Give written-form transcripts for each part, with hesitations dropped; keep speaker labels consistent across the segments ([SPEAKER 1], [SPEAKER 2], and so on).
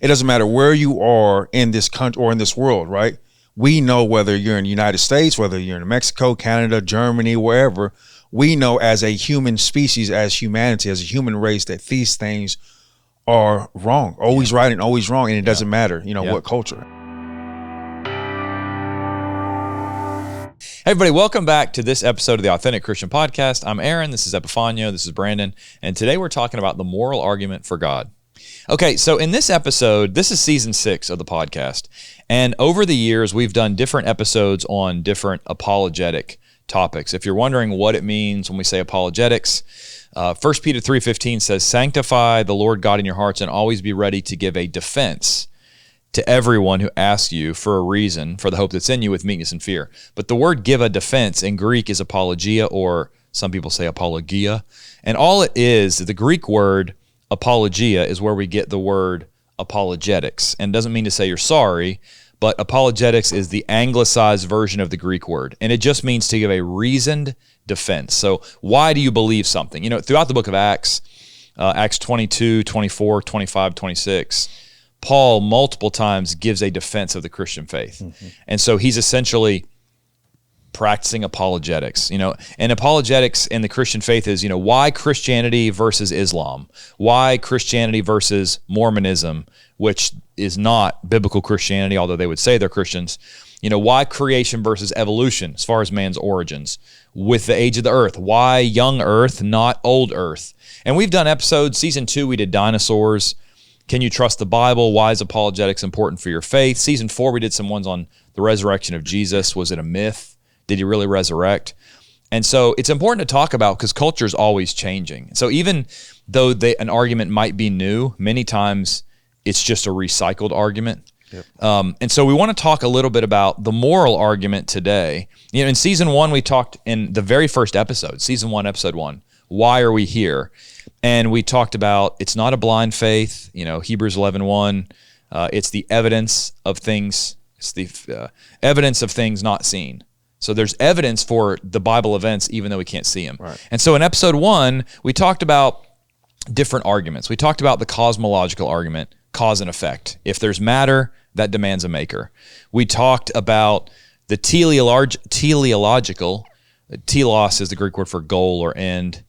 [SPEAKER 1] It doesn't matter where you are in this country or in this world, right? We know whether you're in the United States, whether you're in Mexico, Canada, Germany, wherever, we know as a human species, as humanity, as a human race, that these things are wrong, always right and always wrong. And it doesn't matter, what culture.
[SPEAKER 2] Hey everybody, welcome back to this episode of the Authentic Christian Podcast. I'm Aaron, this is Epifanio, this is Brandon, and today we're talking about the moral argument for God. Okay, so in this episode, this is season 6 of the podcast, and over the years, we've done different episodes on different apologetic topics. If you're wondering what it means when we say apologetics, 1 Peter 3:15 says, "Sanctify the Lord God in your hearts and always be ready to give a defense to everyone who asks you for a reason for the hope that's in you with meekness and fear." But the word give a defense in Greek is apologia, or some people say apologia. And all it is, the Greek word apologia is where we get the word apologetics. And it doesn't mean to say you're sorry, but apologetics is the anglicized version of the Greek word. And it just means to give a reasoned defense. So why do you believe something? Throughout the book of Acts, Acts 22, 24, 25, 26, Paul multiple times gives a defense of the Christian faith. Mm-hmm. And so he's essentially practicing apologetics, and apologetics in the Christian faith is, why Christianity versus Islam, why Christianity versus Mormonism, which is not biblical Christianity, although they would say they're Christians, why creation versus evolution as far as man's origins, with the age of the earth, why young earth, not old earth. And we've done episodes, season 2, we did dinosaurs. Can you trust the Bible? Why is apologetics important for your faith? Season 4, we did some ones on the resurrection of Jesus. Was it a myth? Did he really resurrect? And so it's important to talk about because culture is always changing. So even though an argument might be new, many times it's just a recycled argument. Yep. And so we want to talk a little bit about the moral argument today. In season 1, we talked in the very first episode, season 1, episode 1, why are we here? And we talked about it's not a blind faith, Hebrews 11:1. It's the evidence of things. It's the evidence of things not seen. So there's evidence for the Bible events, even though we can't see them. Right. And so in episode 1, we talked about different arguments. We talked about the cosmological argument, cause and effect. If there's matter, that demands a maker. We talked about the teleological. Telos is the Greek word for goal or end,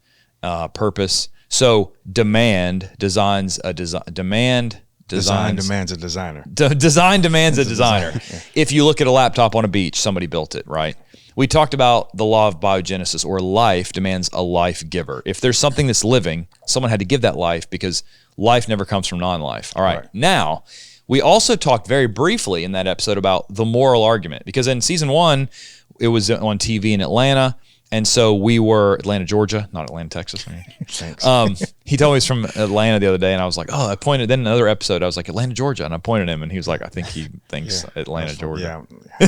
[SPEAKER 2] purpose. So design demands a designer.
[SPEAKER 1] Design demands a designer.
[SPEAKER 2] If you look at a laptop on a beach, somebody built it, right? We talked about the law of biogenesis, or life demands a life giver. If there's something that's living, someone had to give that life because life never comes from non-life. All right. Now, we also talked very briefly in that episode about the moral argument, because in season 1, it was on TV in Atlanta. And so we were Atlanta, Georgia, not Atlanta, Texas.
[SPEAKER 1] Thanks.
[SPEAKER 2] He told me he's from Atlanta the other day, and I was like, I pointed. Then another episode, I was like, Atlanta, Georgia, and I pointed him, and he was like, I think he thinks Atlanta, Georgia. Yeah.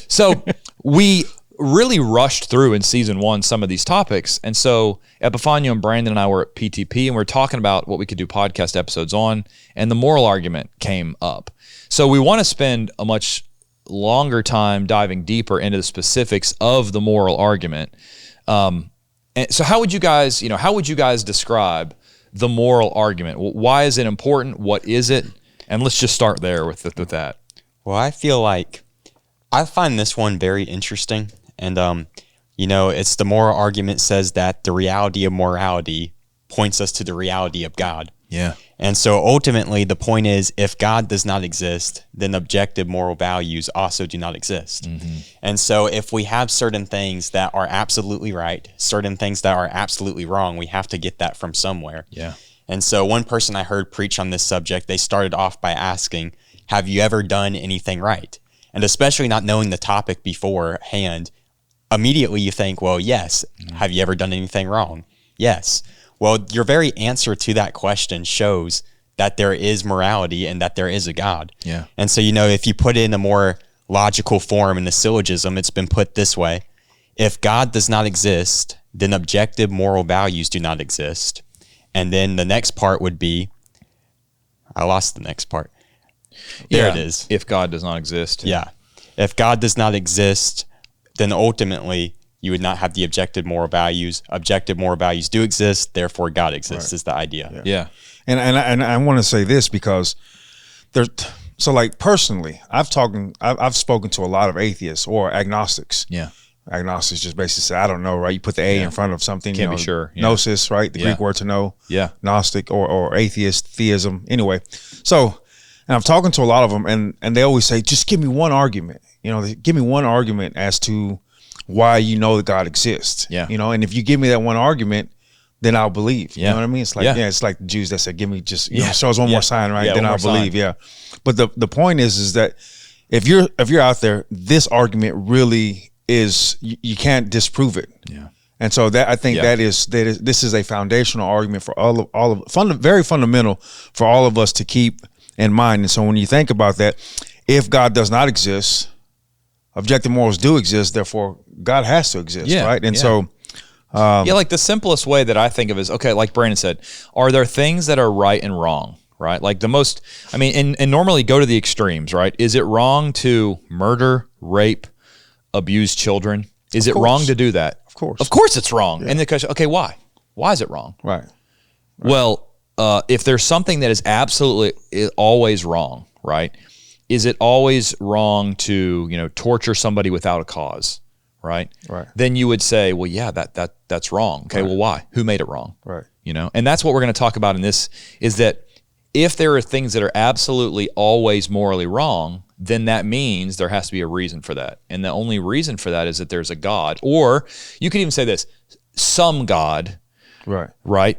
[SPEAKER 2] So we really rushed through in season 1 some of these topics, and so Epifanio and Brandon and I were at PTP, and we were talking about what we could do podcast episodes on, and the moral argument came up. So we want to spend a much longer time diving deeper into the specifics of the moral argument. And so how would you guys describe the moral argument? Why is it important? What is it? And let's just start there with that.
[SPEAKER 3] Well, I feel like I find this one very interesting. And, it's the moral argument says that the reality of morality points us to the reality of God.
[SPEAKER 2] Yeah.
[SPEAKER 3] And so ultimately the point is, if God does not exist, then objective moral values also do not exist. Mm-hmm. And so if we have certain things that are absolutely right, certain things that are absolutely wrong, we have to get that from somewhere.
[SPEAKER 2] Yeah.
[SPEAKER 3] And so one person I heard preach on this subject, they started off by asking, have you ever done anything right? And especially not knowing the topic beforehand, immediately you think, well, yes. Mm-hmm. Have you ever done anything wrong? Yes. Well, your very answer to that question shows that there is morality and that there is a God.
[SPEAKER 2] Yeah.
[SPEAKER 3] And so, if you put it in a more logical form in the syllogism, it's been put this way. If God does not exist, then objective moral values do not exist. And then the next part would be, I lost the next part. There it is.
[SPEAKER 2] If God does not exist.
[SPEAKER 3] Yeah. If God does not exist, then ultimately you would not have the objective moral values. Objective moral values do exist, therefore God exists, is the idea.
[SPEAKER 2] Yeah.
[SPEAKER 1] And I want to say this because there's so like personally, I've spoken to a lot of atheists or agnostics.
[SPEAKER 2] Yeah.
[SPEAKER 1] Agnostics just basically say, I don't know, right? You put the A in front of something.
[SPEAKER 2] Can't be sure. Yeah.
[SPEAKER 1] Gnosis, right? The Greek word to know.
[SPEAKER 2] Yeah.
[SPEAKER 1] Gnostic or atheist, theism. Anyway, so, and I'm talking to a lot of them, and they always say, just give me one argument. Give me one argument as to why you know that God exists.
[SPEAKER 2] Yeah.
[SPEAKER 1] And if you give me that one argument, then I'll believe. You know what I mean? It's like, it's like the Jews that said, give me just, show us one more sign, right?
[SPEAKER 2] Yeah,
[SPEAKER 1] then I'll believe. Sign. Yeah. But the point is that if you're out there, this argument really is, you can't disprove it.
[SPEAKER 2] Yeah.
[SPEAKER 1] And so that, I think this is a foundational argument for all of very fundamental for all of us to keep in mind. And so when you think about that, if God does not exist, objective morals do exist, therefore God has to exist, right? And so
[SPEAKER 2] like the simplest way that I think of is, okay, like Brandon said, are there things that are right and wrong, right? Like and normally go to the extremes, right? Is it wrong to murder, rape, abuse children? Is it wrong to do that?
[SPEAKER 1] Of course.
[SPEAKER 2] Of course it's wrong. Yeah. And the question, okay, why? Why is it wrong?
[SPEAKER 1] Right.
[SPEAKER 2] Well, if there's something that is absolutely always wrong, right? Is it always wrong to, torture somebody without a cause? Right. Then you would say, well, yeah, that's wrong. Okay. Well, why? Who made it wrong?
[SPEAKER 1] Right.
[SPEAKER 2] And that's what we're going to talk about in this, is that if there are things that are absolutely always morally wrong, then that means there has to be a reason for that. And the only reason for that is that there's a God, or you could even say this, some God. Right.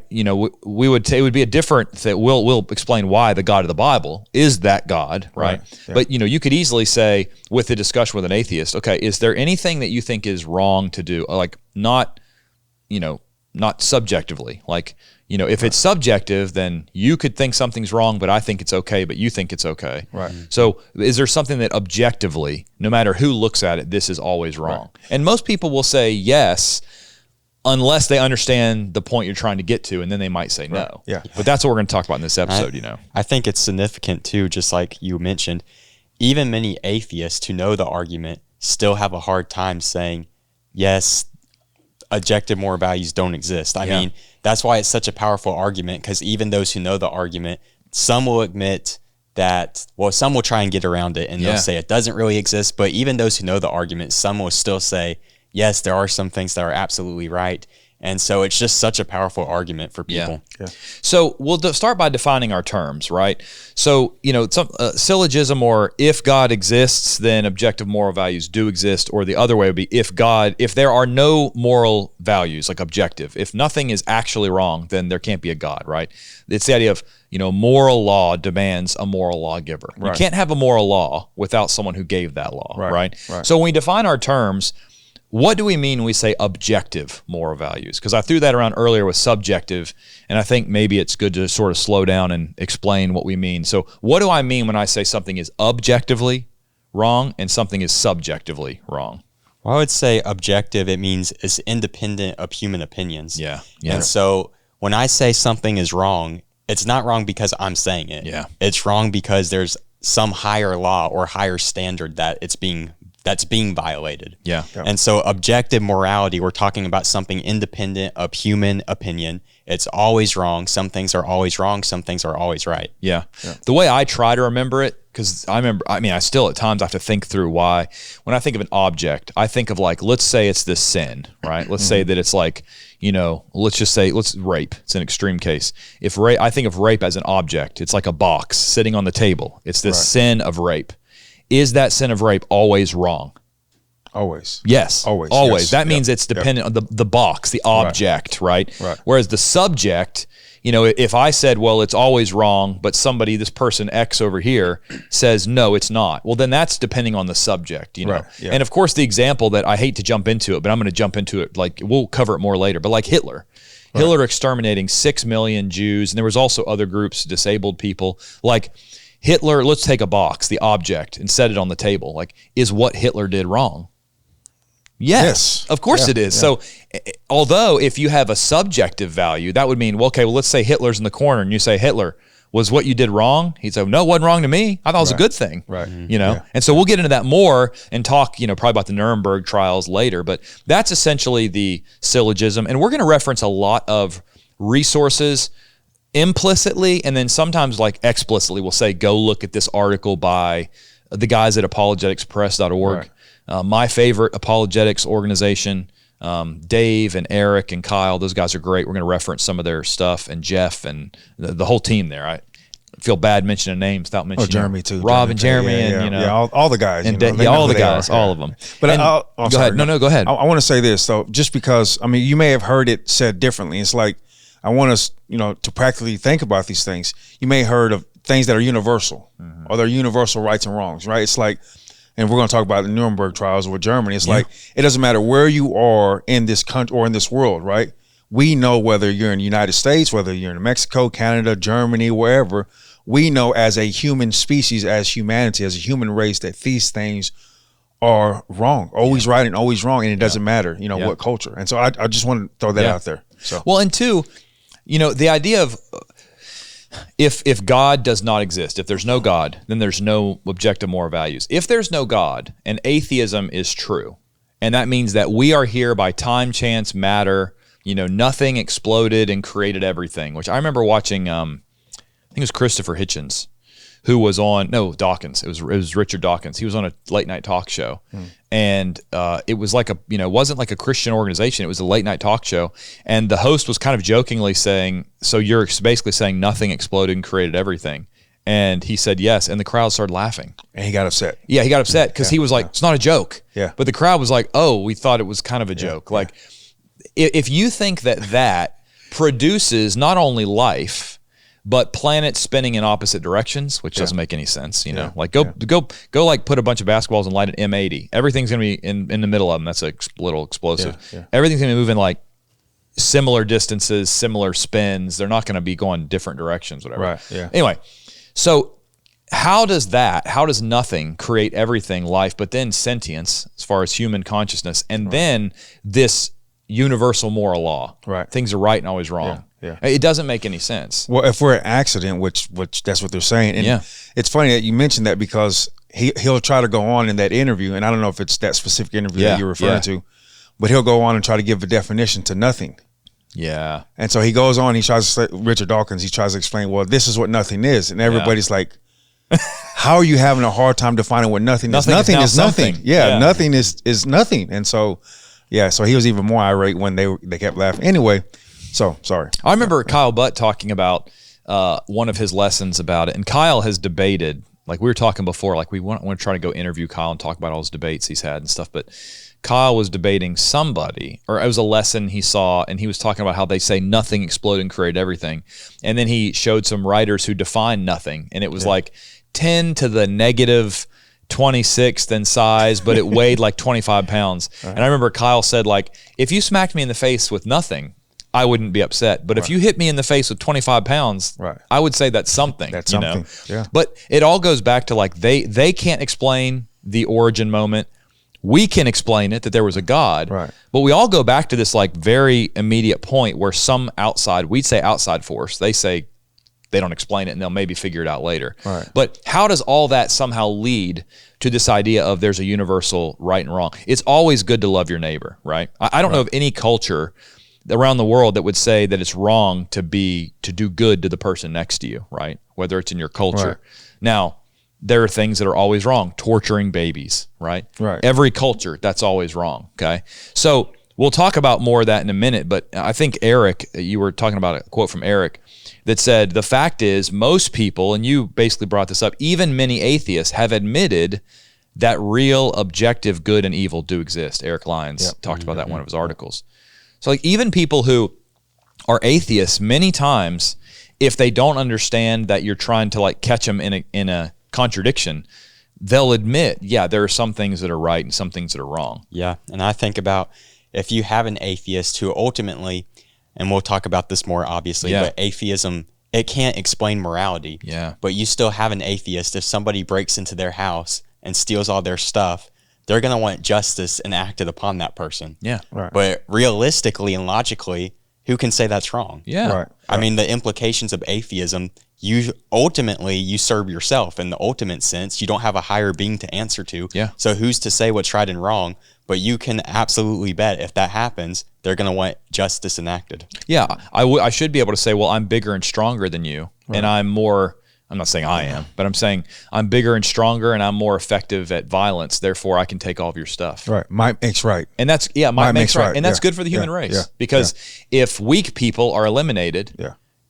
[SPEAKER 2] We would say it would be a different that we'll explain why the God of the Bible is that God. Right. Yeah. But, you could easily say with the discussion with an atheist, okay, is there anything that you think is wrong to do? Like not subjectively, like, if it's subjective, then you could think something's wrong, but I think it's okay, but you think it's okay.
[SPEAKER 1] Right.
[SPEAKER 2] So is there something that objectively, no matter who looks at it, this is always wrong? Right. And most people will say yes, unless they understand the point you're trying to get to, and then they might say no.
[SPEAKER 1] Yeah.
[SPEAKER 2] But that's what we're going to talk about in this episode,
[SPEAKER 3] I think it's significant too, just like you mentioned, even many atheists who know the argument still have a hard time saying, yes, objective moral values don't exist. I mean, that's why it's such a powerful argument, because even those who know the argument, some will admit that, some will try and get around it and they'll say it doesn't really exist. But even those who know the argument, some will still say, yes, there are some things that are absolutely right. And so it's just such a powerful argument for people.
[SPEAKER 1] Yeah.
[SPEAKER 2] So we'll start by defining our terms, right? So, some syllogism, or if God exists, then objective moral values do exist, or the other way would be if there are no moral values, like objective, if nothing is actually wrong, then there can't be a God, right? It's the idea of, moral law demands a moral lawgiver. Right. You can't have a moral law without someone who gave that law, right? So when we define our terms, what do we mean when we say objective moral values? Because I threw that around earlier with subjective, and I think maybe it's good to sort of slow down and explain what we mean. So what do I mean when I say something is objectively wrong and something is subjectively wrong?
[SPEAKER 3] Well, I would say objective, it means it's independent of human opinions.
[SPEAKER 2] Yeah.
[SPEAKER 3] And so when I say something is wrong, it's not wrong because I'm saying it.
[SPEAKER 2] Yeah.
[SPEAKER 3] It's wrong because there's some higher law or higher standard that's being violated.
[SPEAKER 2] Yeah.
[SPEAKER 3] And so objective morality, we're talking about something independent of human opinion. It's always wrong. Some things are always wrong. Some things are always right.
[SPEAKER 2] Yeah. The way I try to remember it, because I still at times have to think through why. When I think of an object, I think of like, let's say it's this sin, right? Let's say that it's like, let's rape. It's an extreme case. I think of rape as an object. It's like a box sitting on the table. It's this sin of rape. Is that sin of rape always wrong?
[SPEAKER 1] Always.
[SPEAKER 2] Yes.
[SPEAKER 1] Always.
[SPEAKER 2] Yes. That means it's dependent on the box, the object, right? Whereas the subject, if I said, well, it's always wrong, but this person X over here says, no, it's not. Well, then that's depending on the subject,
[SPEAKER 1] Right. Yeah.
[SPEAKER 2] And of course, the example that I hate to jump into it, but I'm going to jump into it, like we'll cover it more later, but like Hitler. Right. Hitler exterminating 6 million Jews, and there was also other groups, disabled people, like Hitler. Let's take a box, the object, and set it on the table. Like, is what Hitler did wrong? Yes, of course it is. Yeah. So, although if you have a subjective value, that would mean, well, let's say Hitler's in the corner, and you say, Hitler, was what you did wrong? He'd say, no, it wasn't wrong to me. I thought it was a good thing.
[SPEAKER 1] Right.
[SPEAKER 2] And so we'll get into that more and talk, probably about the Nuremberg trials later. But that's essentially the syllogism, and we're going to reference a lot of resources implicitly and then sometimes like explicitly will say, go look at this article by the guys at apologeticspress.org.
[SPEAKER 1] Right.
[SPEAKER 2] My favorite apologetics organization, Dave and Eric and Kyle, those guys are great. We're going to reference some of their stuff, and Jeff and the whole team there. I feel bad mentioning names without mentioning
[SPEAKER 1] Jeremy too.
[SPEAKER 2] Rob and Jeremy
[SPEAKER 1] all the guys.
[SPEAKER 2] And
[SPEAKER 1] all
[SPEAKER 2] the guys, all of them.
[SPEAKER 1] But
[SPEAKER 2] go ahead. No, go ahead.
[SPEAKER 1] I want to say this though, just because you may have heard it said differently. It's like I want us, to practically think about these things. You may have heard of things that are universal, or they're universal rights and wrongs, right? It's like, and we're going to talk about the Nuremberg trials with Germany. It's like, it doesn't matter where you are in this country or in this world, right? We know whether you're in the United States, whether you're in Mexico, Canada, Germany, wherever, we know as a human species, as humanity, as a human race, that these things are wrong, always right and always wrong. And it doesn't matter, what culture. And so I just want to throw that out there. So,
[SPEAKER 2] well, and two, the idea of if God does not exist, if there's no God, then there's no objective moral values. If there's no God and atheism is true, and that means that we are here by time, chance, matter, nothing exploded and created everything, which I remember watching, I think it was Christopher Hitchens, who was on, Dawkins. It was Richard Dawkins. He was on a late night talk show. And it was like it wasn't like a Christian organization. It was a late night talk show. And the host was kind of jokingly saying, so you're basically saying nothing exploded and created everything. And he said, yes. And the crowd started laughing.
[SPEAKER 1] And he got upset.
[SPEAKER 2] Yeah, he got upset because he was like, it's not a joke.
[SPEAKER 1] Yeah.
[SPEAKER 2] But the crowd was like, oh, we thought it was kind of a joke. Like, if you think that produces not only life, but planets spinning in opposite directions, which doesn't make any sense, Like go like put a bunch of basketballs and light an M80. Everything's gonna be in the middle of them. That's a little explosive. Everything's gonna move in like similar distances, similar spins. They're not gonna be going different directions, whatever.
[SPEAKER 1] Right. Yeah.
[SPEAKER 2] Anyway, so how does nothing create everything, life, but then sentience as far as human consciousness, and then this universal moral law?
[SPEAKER 1] Right.
[SPEAKER 2] Things are right and always wrong.
[SPEAKER 1] Yeah.
[SPEAKER 2] It doesn't make any sense.
[SPEAKER 1] Well, if we're an accident, which that's what they're saying. And it's funny that you mentioned that, because he'll try to go on in that interview, and I don't know if it's that specific interview that you're referring to, but he'll go on and try to give a definition to nothing.
[SPEAKER 2] Yeah. And
[SPEAKER 1] so he goes on, he tries to say, Richard Dawkins, he tries to explain, well, this is what nothing is. And everybody's like, how are you having a hard time defining what nothing is? Nothing is nothing. Yeah, nothing is nothing. And so, so he was even more irate when they kept laughing. Anyway, so sorry.
[SPEAKER 2] I remember Kyle Butt talking about one of his lessons about it. And Kyle has debated, like we were talking before, like we want to try to go interview Kyle and talk about all his debates he's had and stuff. But Kyle was debating somebody, or it was a lesson he saw, and he was talking about how they say nothing exploded and created everything. And then he showed some writers who define nothing. And it was like 10 to the negative 26th in size, but it weighed like 25 pounds. And I remember Kyle said, like, if you smacked me in the face with nothing, I wouldn't be upset. But if you hit me in the face with 25 pounds, I would say that's something.
[SPEAKER 1] That's something. Yeah.
[SPEAKER 2] But it all goes back to like they can't explain the origin moment. We can explain it, that there was a God.
[SPEAKER 1] Right.
[SPEAKER 2] But we all go back to this like very immediate point where some outside, we'd say outside force, they say they don't explain it and they'll maybe figure it out later.
[SPEAKER 1] Right.
[SPEAKER 2] But how does all that somehow lead to this idea of there's a universal right and wrong? It's always good to love your neighbor, right? I don't know of any culture around the world that would say that it's wrong to do good to the person next to you, right? Whether it's in your culture.
[SPEAKER 1] Right.
[SPEAKER 2] Now, there are things that are always wrong. Torturing babies, right?
[SPEAKER 1] Right.
[SPEAKER 2] Every culture, that's always wrong, okay? So we'll talk about more of that in a minute, but I think Eric, you were talking about a quote from Eric that said, the fact is most people, and you basically brought this up, even many atheists have admitted that real objective good and evil do exist. Eric Lyons talked about that in one of his articles. So like even people who are atheists, many times, if they don't understand that you're trying to like catch them in a contradiction, they'll admit, there are some things that are right and some things that are wrong.
[SPEAKER 3] Yeah, and I think about if you have an atheist who ultimately, and we'll talk about this more obviously, but atheism, it can't explain morality.
[SPEAKER 2] Yeah.
[SPEAKER 3] But you still have an atheist. If somebody breaks into their house and steals all their stuff, they're going to want justice enacted upon that person.
[SPEAKER 2] Yeah.
[SPEAKER 1] Right.
[SPEAKER 3] But realistically and logically, who can say that's wrong?
[SPEAKER 2] Yeah.
[SPEAKER 1] Right.
[SPEAKER 3] I mean, the implications of atheism, you serve yourself in the ultimate sense. You don't have a higher being to answer to.
[SPEAKER 2] Yeah.
[SPEAKER 3] So who's to say what's right and wrong? But you can absolutely bet if that happens, they're going to want justice enacted.
[SPEAKER 2] Yeah. I should be able to say, well, I'm bigger and stronger than you, and I'm not saying I am, but I'm saying I'm bigger and stronger and I'm more effective at violence. Therefore, I can take all of your stuff.
[SPEAKER 1] Right. Might makes right.
[SPEAKER 2] And that's, might makes right. And that's good for the human race.
[SPEAKER 1] Yeah.
[SPEAKER 2] Because if weak people are eliminated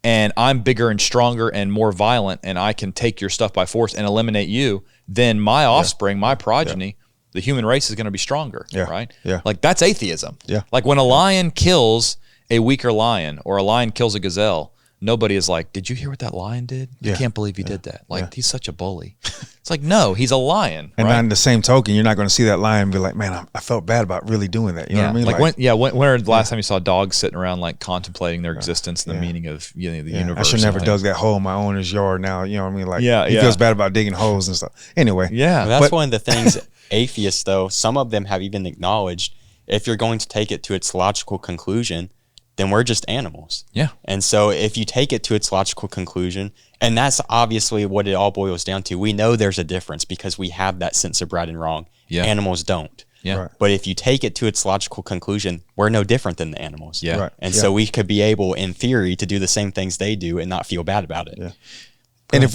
[SPEAKER 2] and I'm bigger and stronger and more violent and I can take your stuff by force and eliminate you, then my offspring, my progeny, the human race is going to be stronger, right?
[SPEAKER 1] Yeah.
[SPEAKER 2] Like that's atheism.
[SPEAKER 1] Yeah.
[SPEAKER 2] Like when a lion kills a weaker lion or a lion kills a gazelle, nobody is like, did you hear what that lion did? I can't believe he did that. Like, he's such a bully. It's like, no, he's a lion.
[SPEAKER 1] And
[SPEAKER 2] right?
[SPEAKER 1] on the same token, you're not going to see that lion and be like, man, I felt bad about really doing that. You know what I mean?
[SPEAKER 2] Like when was the last time you saw dogs sitting around like contemplating their existence and the meaning of the universe?
[SPEAKER 1] I should never dug that hole in my owner's yard now. You know what I mean? Like, he
[SPEAKER 2] Yeah.
[SPEAKER 1] feels bad about digging holes and stuff. Anyway.
[SPEAKER 2] Yeah.
[SPEAKER 3] Well, that's one of the things atheists, though, some of them have even acknowledged, if you're going to take it to its logical conclusion, then we're just animals.
[SPEAKER 2] Yeah.
[SPEAKER 3] And so if you take it to its logical conclusion, and that's obviously what it all boils down to, we know there's a difference because we have that sense of right and wrong.
[SPEAKER 2] Yeah.
[SPEAKER 3] Animals don't.
[SPEAKER 2] Yeah.
[SPEAKER 1] Right.
[SPEAKER 3] But if you take it to its logical conclusion, we're no different than the animals.
[SPEAKER 2] Yeah.
[SPEAKER 1] Right.
[SPEAKER 3] And so we could be able, in theory, to do the same things they do and not feel bad about it.
[SPEAKER 1] Yeah.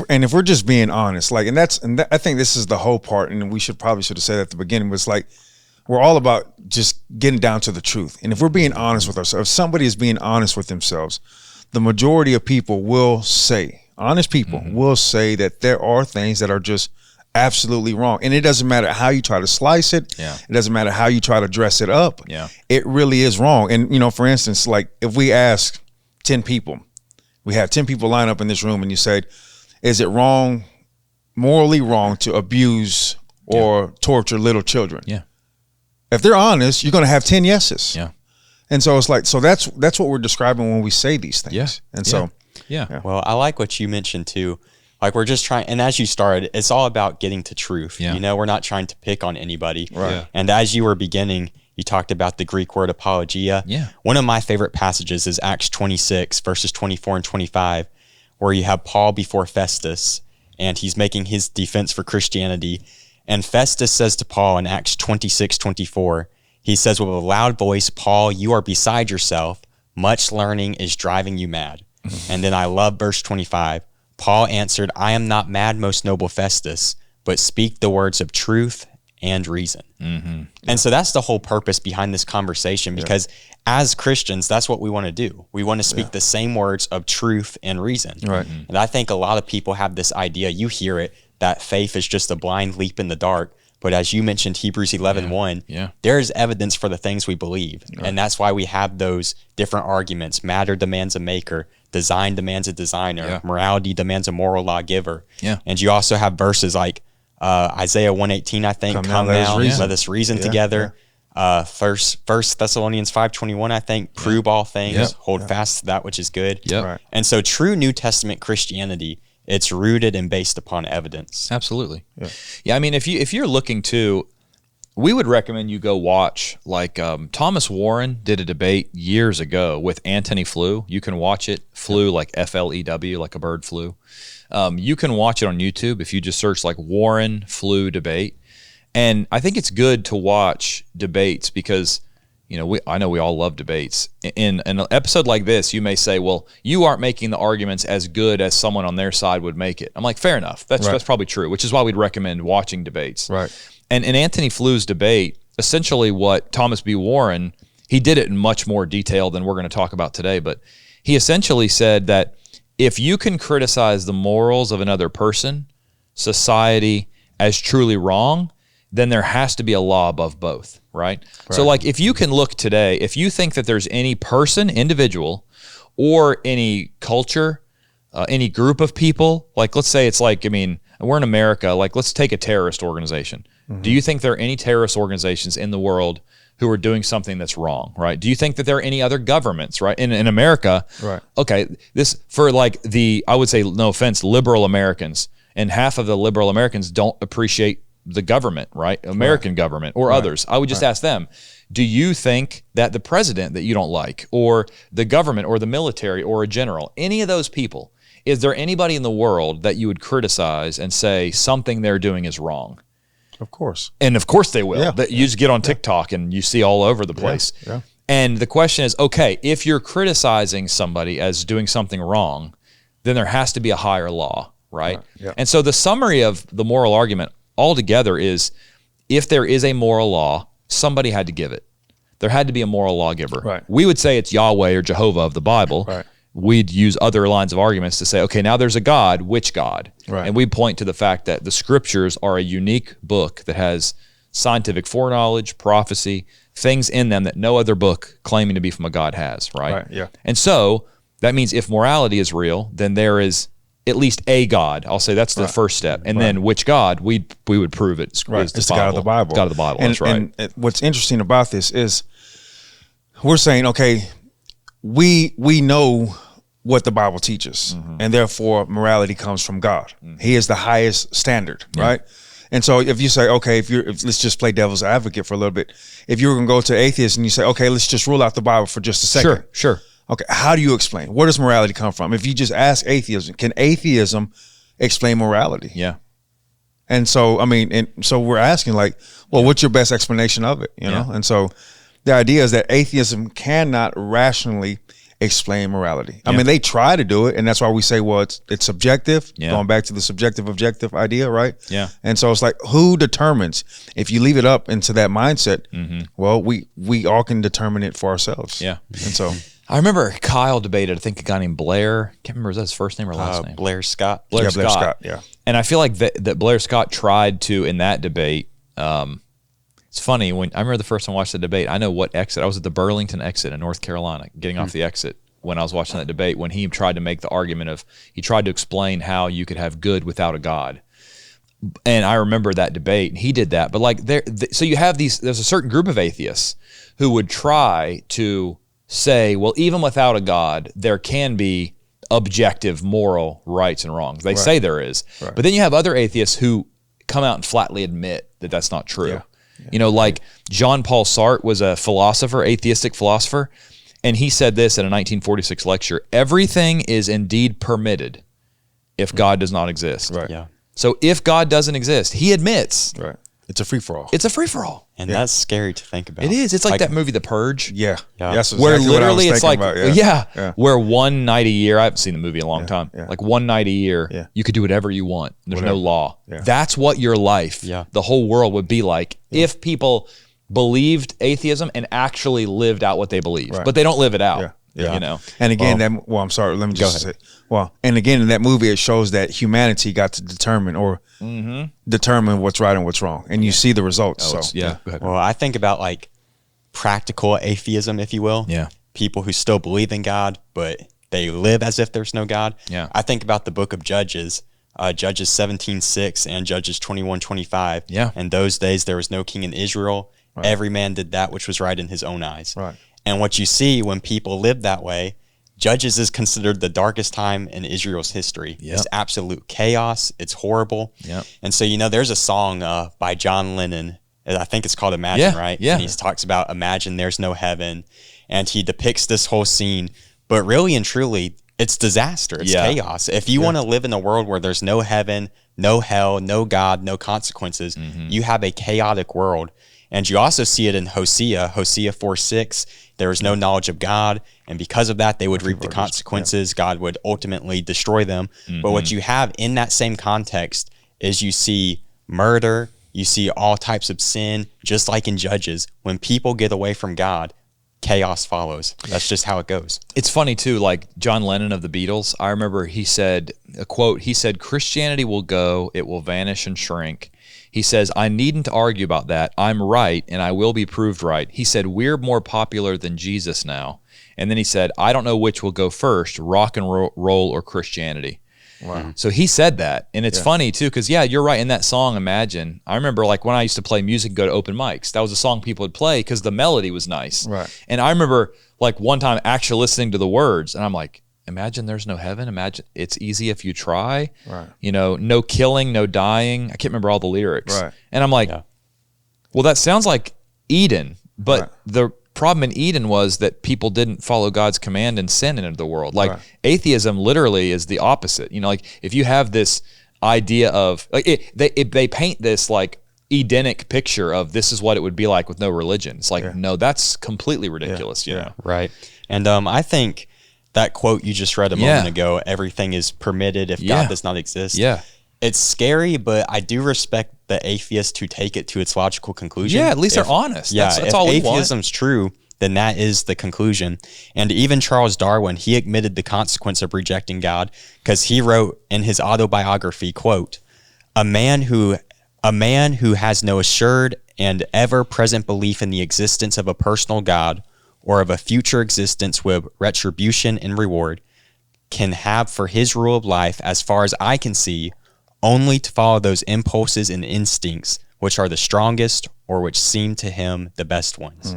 [SPEAKER 1] And if we're just being honest, like, I think this is the whole part, and we should have said at the beginning, was like, we're all about just getting down to the truth. And if we're being honest with ourselves, if somebody is being honest with themselves, the majority of people will say, honest people will say that there are things that are just absolutely wrong. And it doesn't matter how you try to slice it.
[SPEAKER 2] Yeah.
[SPEAKER 1] It doesn't matter how you try to dress it up.
[SPEAKER 2] Yeah.
[SPEAKER 1] It really is wrong. And, for instance, like if we ask 10 people, we have 10 people line up in this room and you say, is it wrong, morally wrong to abuse or torture little children?
[SPEAKER 2] Yeah.
[SPEAKER 1] If they're honest, you're going to have 10 yeses.
[SPEAKER 2] Yeah.
[SPEAKER 1] And so it's like, so that's what we're describing when we say these things.
[SPEAKER 2] Yeah.
[SPEAKER 1] And so,
[SPEAKER 2] Yeah.
[SPEAKER 3] Well, I like what you mentioned too. Like we're just trying, and as you started, it's all about getting to truth.
[SPEAKER 2] Yeah.
[SPEAKER 3] We're not trying to pick on anybody.
[SPEAKER 1] Right.
[SPEAKER 2] Yeah.
[SPEAKER 3] And as you were beginning, you talked about the Greek word apologia.
[SPEAKER 2] Yeah.
[SPEAKER 3] One of my favorite passages is Acts 26, verses 24 and 25, where you have Paul before Festus, and he's making his defense for Christianity. And Festus says to Paul in Acts 26:24, he says with a loud voice, Paul, you are beside yourself. Much learning is driving you mad. And then I love verse 25. Paul answered, I am not mad, most noble Festus, but speak the words of truth and reason.
[SPEAKER 2] Mm-hmm.
[SPEAKER 3] And so that's the whole purpose behind this conversation, because as Christians, that's what we want to do. We want to speak the same words of truth and reason.
[SPEAKER 1] Right.
[SPEAKER 3] And I think a lot of people have this idea, you hear it, that faith is just a blind leap in the dark. But as you mentioned, Hebrews 11:1, there is evidence for the things we believe. Right. And that's why we have those different arguments. Matter demands a maker. Design demands a designer.
[SPEAKER 2] Yeah.
[SPEAKER 3] Morality demands a moral lawgiver.
[SPEAKER 2] Yeah.
[SPEAKER 3] And you also have verses like Isaiah 1:18, I think, come now, let us reason together. First Thessalonians 5:21, I think, prove all things, hold fast to that which is good.
[SPEAKER 2] Yep.
[SPEAKER 1] Right.
[SPEAKER 3] And so true New Testament Christianity, it's rooted and based upon evidence.
[SPEAKER 2] Absolutely. Yeah. I mean, if you're looking to, we would recommend you go watch, like Thomas Warren did a debate years ago with Antony Flew. You can watch it, Flew, like Flew, like a bird flew. You can watch it on YouTube if you just search like Warren Flew debate. And I think it's good to watch debates because, I know we all love debates. In an episode like this, you may say, well, you aren't making the arguments as good as someone on their side would make it. I'm like, fair enough. That's probably true, which is why we'd recommend watching debates.
[SPEAKER 1] Right.
[SPEAKER 2] And in Antony Flew's debate, essentially what Thomas B. Warren, he did it in much more detail than we're going to talk about today, but he essentially said that if you can criticize the morals of another person, society, as truly wrong, then there has to be a law above both, right? So like if you can look today, if you think that there's any person, individual, or any culture, any group of people, like let's say it's like, we're in America, like let's take a terrorist organization. Mm-hmm. Do you think there are any terrorist organizations in the world who are doing something that's wrong, right? Do you think that there are any other governments, right? In America,
[SPEAKER 1] right?
[SPEAKER 2] Okay, this for like I would say, no offense, liberal Americans, and half of the liberal Americans don't appreciate the government, right? American government or others. I would just ask them, do you think that the president that you don't like, or the government or the military or a general, any of those people, is there anybody in the world that you would criticize and say something they're doing is wrong?
[SPEAKER 1] Of course.
[SPEAKER 2] And of course they will.
[SPEAKER 1] Yeah.
[SPEAKER 2] You just get on TikTok and you see all over the place.
[SPEAKER 1] Yeah.
[SPEAKER 2] And the question is, okay, if you're criticizing somebody as doing something wrong, then there has to be a higher law, right?
[SPEAKER 1] Yeah.
[SPEAKER 2] And so the summary of the moral argument altogether is, if there is a moral law, somebody had to give it. There had to be a moral lawgiver.
[SPEAKER 1] Right.
[SPEAKER 2] We would say it's Yahweh or Jehovah of the Bible.
[SPEAKER 1] Right.
[SPEAKER 2] We'd use other lines of arguments to say, okay, now there's a God, which God?
[SPEAKER 1] Right.
[SPEAKER 2] And we point to the fact that the scriptures are a unique book that has scientific foreknowledge, prophecy, things in them that no other book claiming to be from a God has, right?
[SPEAKER 1] Right, yeah.
[SPEAKER 2] And so that means if morality is real, then there is at least a God. I'll say that's the first step. And then which God, we would prove it's
[SPEAKER 1] It's the God of the Bible.
[SPEAKER 2] God of the Bible,
[SPEAKER 1] And,
[SPEAKER 2] that's right.
[SPEAKER 1] And what's interesting about this is we're saying, okay, we know what the Bible teaches, and therefore morality comes from God. He is the highest standard, right? And so if you say, okay, if let's just play devil's advocate for a little bit. If you were going to go to atheists and you say, okay, let's just rule out the Bible for just a second.
[SPEAKER 2] Sure.
[SPEAKER 1] Okay, how do you explain? Where does morality come from? If you just ask atheism, can atheism explain morality?
[SPEAKER 2] Yeah.
[SPEAKER 1] And so, I mean, and so we're asking, like, well, what's your best explanation of it? You know? And so the idea is that atheism cannot rationally explain morality. I mean, they try to do it, and that's why we say, well, it's subjective, going back to the subjective objective idea, right?
[SPEAKER 2] Yeah.
[SPEAKER 1] And so it's like, who determines? If you leave it up into that mindset, well, we all can determine it for ourselves.
[SPEAKER 2] Yeah.
[SPEAKER 1] And so
[SPEAKER 2] I remember Kyle debated, I think, a guy named Blair. Can't remember, is that his first name or last name?
[SPEAKER 3] Blair Scott.
[SPEAKER 2] Blair
[SPEAKER 1] Blair Scott, yeah.
[SPEAKER 2] And I feel like that Blair Scott tried to, in that debate, it's funny, when I remember the first time I watched the debate, I know what exit. I was at the Burlington exit in North Carolina, getting off the exit when I was watching that debate, when he tried to make the argument of, he tried to explain how you could have good without a God. And I remember that debate, and he did that. But like, so you have there's a certain group of atheists who would try to say, well, even without a God, there can be objective moral rights and wrongs. They say there is. Right. But then you have other atheists who come out and flatly admit that that's not true. Yeah. You know, like Jean-Paul Sartre was a philosopher, atheistic philosopher, and he said this in a 1946 lecture: everything is indeed permitted if God does not exist.
[SPEAKER 1] Right.
[SPEAKER 3] Yeah.
[SPEAKER 2] So if God doesn't exist, he admits
[SPEAKER 1] it's a free-for-all.
[SPEAKER 2] It's a free-for-all.
[SPEAKER 3] And that's scary to think about.
[SPEAKER 2] It is. It's like that movie, The Purge.
[SPEAKER 1] Yeah.
[SPEAKER 3] That's
[SPEAKER 2] where
[SPEAKER 1] exactly
[SPEAKER 2] literally it's like,
[SPEAKER 1] about,
[SPEAKER 2] where one night a year, I haven't seen the movie in a long time, like one night a year, you could do whatever you want. There's no law. Yeah. That's what your life, the whole world would be like if people believed atheism and actually lived out what they believe. But they don't live it out.
[SPEAKER 1] Yeah.
[SPEAKER 2] You know.
[SPEAKER 1] And again, I'm sorry, let me just say, and again, in that movie, it shows that humanity got to determine what's right and what's wrong. And you see the results.
[SPEAKER 2] Go ahead.
[SPEAKER 3] Well, I think about like practical atheism, if you will.
[SPEAKER 2] Yeah.
[SPEAKER 3] People who still believe in God, but they live as if there's no God.
[SPEAKER 2] Yeah.
[SPEAKER 3] I think about the book of Judges, Judges 17:6 and Judges 21:25.
[SPEAKER 2] Yeah.
[SPEAKER 3] In those days, there was no king in Israel. Right. Every man did that which was right in his own eyes.
[SPEAKER 1] Right.
[SPEAKER 3] And what you see when people live that way, Judges is considered the darkest time in Israel's history.
[SPEAKER 2] Yep.
[SPEAKER 3] It's absolute chaos. It's horrible.
[SPEAKER 2] Yep.
[SPEAKER 3] And so, there's a song by John Lennon. I think it's called Imagine, right?
[SPEAKER 2] Yeah.
[SPEAKER 3] And he talks about imagine there's no heaven. And he depicts this whole scene. But really and truly, it's disaster. It's chaos. If you want to live in a world where there's no heaven, no hell, no God, no consequences, you have a chaotic world. And you also see it in Hosea 4:6. There is no knowledge of God, and because of that, they would reap the consequences. God would ultimately destroy them. But what you have in that same context is you see murder, you see all types of sin, just like in Judges. When people get away from God, chaos follows. That's just how it goes.
[SPEAKER 2] It's funny too, like John Lennon of the Beatles, I remember he said, a quote, he said, "Christianity will go, it will vanish and shrink." He says, "I needn't argue about that. I'm right, and I will be proved right." He said, "We're more popular than Jesus now." And then he said, "I don't know which will go first, rock and roll or Christianity." Wow. So he said that. And it's funny too, because you're right. In that song, Imagine, I remember like when I used to play music and go to open mics, that was a song people would play because the melody was nice.
[SPEAKER 1] Right.
[SPEAKER 2] And I remember like one time actually listening to the words, and I'm like, imagine there's no heaven. Imagine it's easy if you try.
[SPEAKER 1] Right.
[SPEAKER 2] You know, no killing, no dying. I can't remember all the lyrics.
[SPEAKER 1] Right.
[SPEAKER 2] And I'm like, well, that sounds like Eden, but the problem in Eden was that people didn't follow God's command and sin into the world. Like atheism literally is the opposite. You know, like if you have this idea of like they paint this like Edenic picture of this is what it would be like with no religion. It's like, no, that's completely ridiculous. You know?
[SPEAKER 3] Right. And I think that quote you just read a moment ago, everything is permitted if God does not exist.
[SPEAKER 2] Yeah.
[SPEAKER 3] It's scary, but I do respect the atheists who take it to its logical conclusion.
[SPEAKER 2] Yeah, at least they're honest.
[SPEAKER 3] Yeah,
[SPEAKER 2] that's
[SPEAKER 3] if
[SPEAKER 2] all we want.
[SPEAKER 3] atheism's true, then that is the conclusion. And even Charles Darwin, he admitted the consequence of rejecting God because he wrote in his autobiography, quote, a man who has no assured and ever-present belief in the existence of a personal God or of a future existence with retribution and reward can have for his rule of life, as far as I can see, only to follow those impulses and instincts which are the strongest or which seem to him the best ones.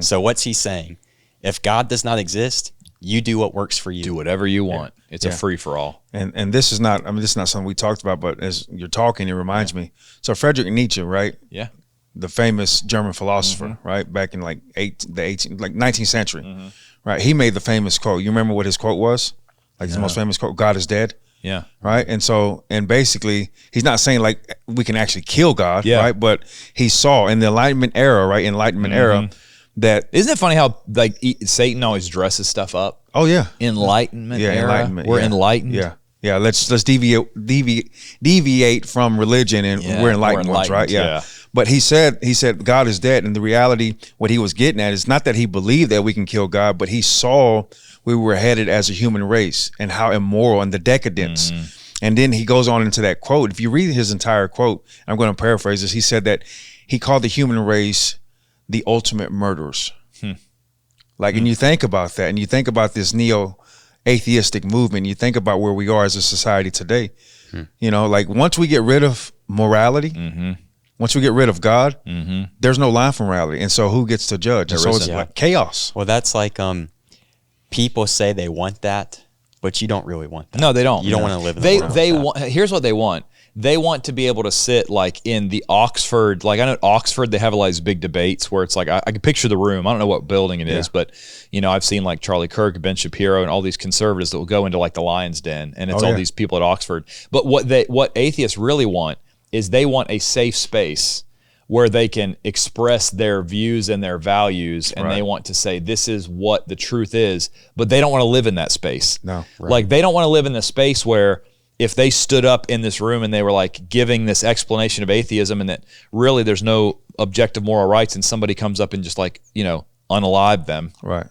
[SPEAKER 3] So what's he saying? If God does not exist, you do what works for you.
[SPEAKER 2] Do whatever you want. It's a free-for-all.
[SPEAKER 1] And this is not, this is not something we talked about, but as you're talking, it reminds me. So Friedrich Nietzsche, right?
[SPEAKER 2] Yeah.
[SPEAKER 1] The famous German philosopher, right? Back in like 19th century, right? He made the famous quote. You remember what his quote was? Like his most famous quote, God is dead.
[SPEAKER 2] Yeah.
[SPEAKER 1] Right. And so, and basically he's not saying like we can actually kill God, right? But he saw in the Enlightenment era, right? Enlightenment era, that
[SPEAKER 2] isn't it funny how like Satan always dresses stuff up?
[SPEAKER 1] Oh yeah.
[SPEAKER 2] Enlightenment era.
[SPEAKER 1] Enlightenment.
[SPEAKER 2] We're enlightened.
[SPEAKER 1] Yeah. Yeah. Let's deviate from religion and we're enlightened ones, right? Yeah. But he said God is dead. And the reality, what he was getting at is not that he believed that we can kill God, but he saw we were headed as a human race and how immoral and the decadence. And then he goes on into that quote. If you read his entire quote, I'm going to paraphrase this. He said that he called the human race the ultimate murderers. Like, and you think about that, and you think about this neo-atheistic movement, you think about where we are as a society today. You know, like once we get rid of morality, once we get rid of God, there's no line for morality. And so who gets to judge? And so it's like chaos.
[SPEAKER 3] Well, that's like people say they want that, but you don't really want that.
[SPEAKER 2] No, they don't.
[SPEAKER 3] You don't want to live in the world.
[SPEAKER 2] They want. Here's what they want. They want to be able to sit like in the Oxford, like I know at Oxford, they have a lot of these big debates where it's like, I can picture the room. I don't know what building it is, but you know, I've seen like Charlie Kirk, Ben Shapiro, and all these conservatives that will go into like the Lion's Den, and it's all these people at Oxford. But what atheists really want is they want a safe space where they can express their views and their values, and they want to say, this is what the truth is, but they don't want to live in that space.
[SPEAKER 1] No.
[SPEAKER 2] Like they don't want to live in the space where if they stood up in this room and they were like giving this explanation of atheism and that really there's no objective moral rights and somebody comes up and just like, you know, unalive them.
[SPEAKER 1] Right.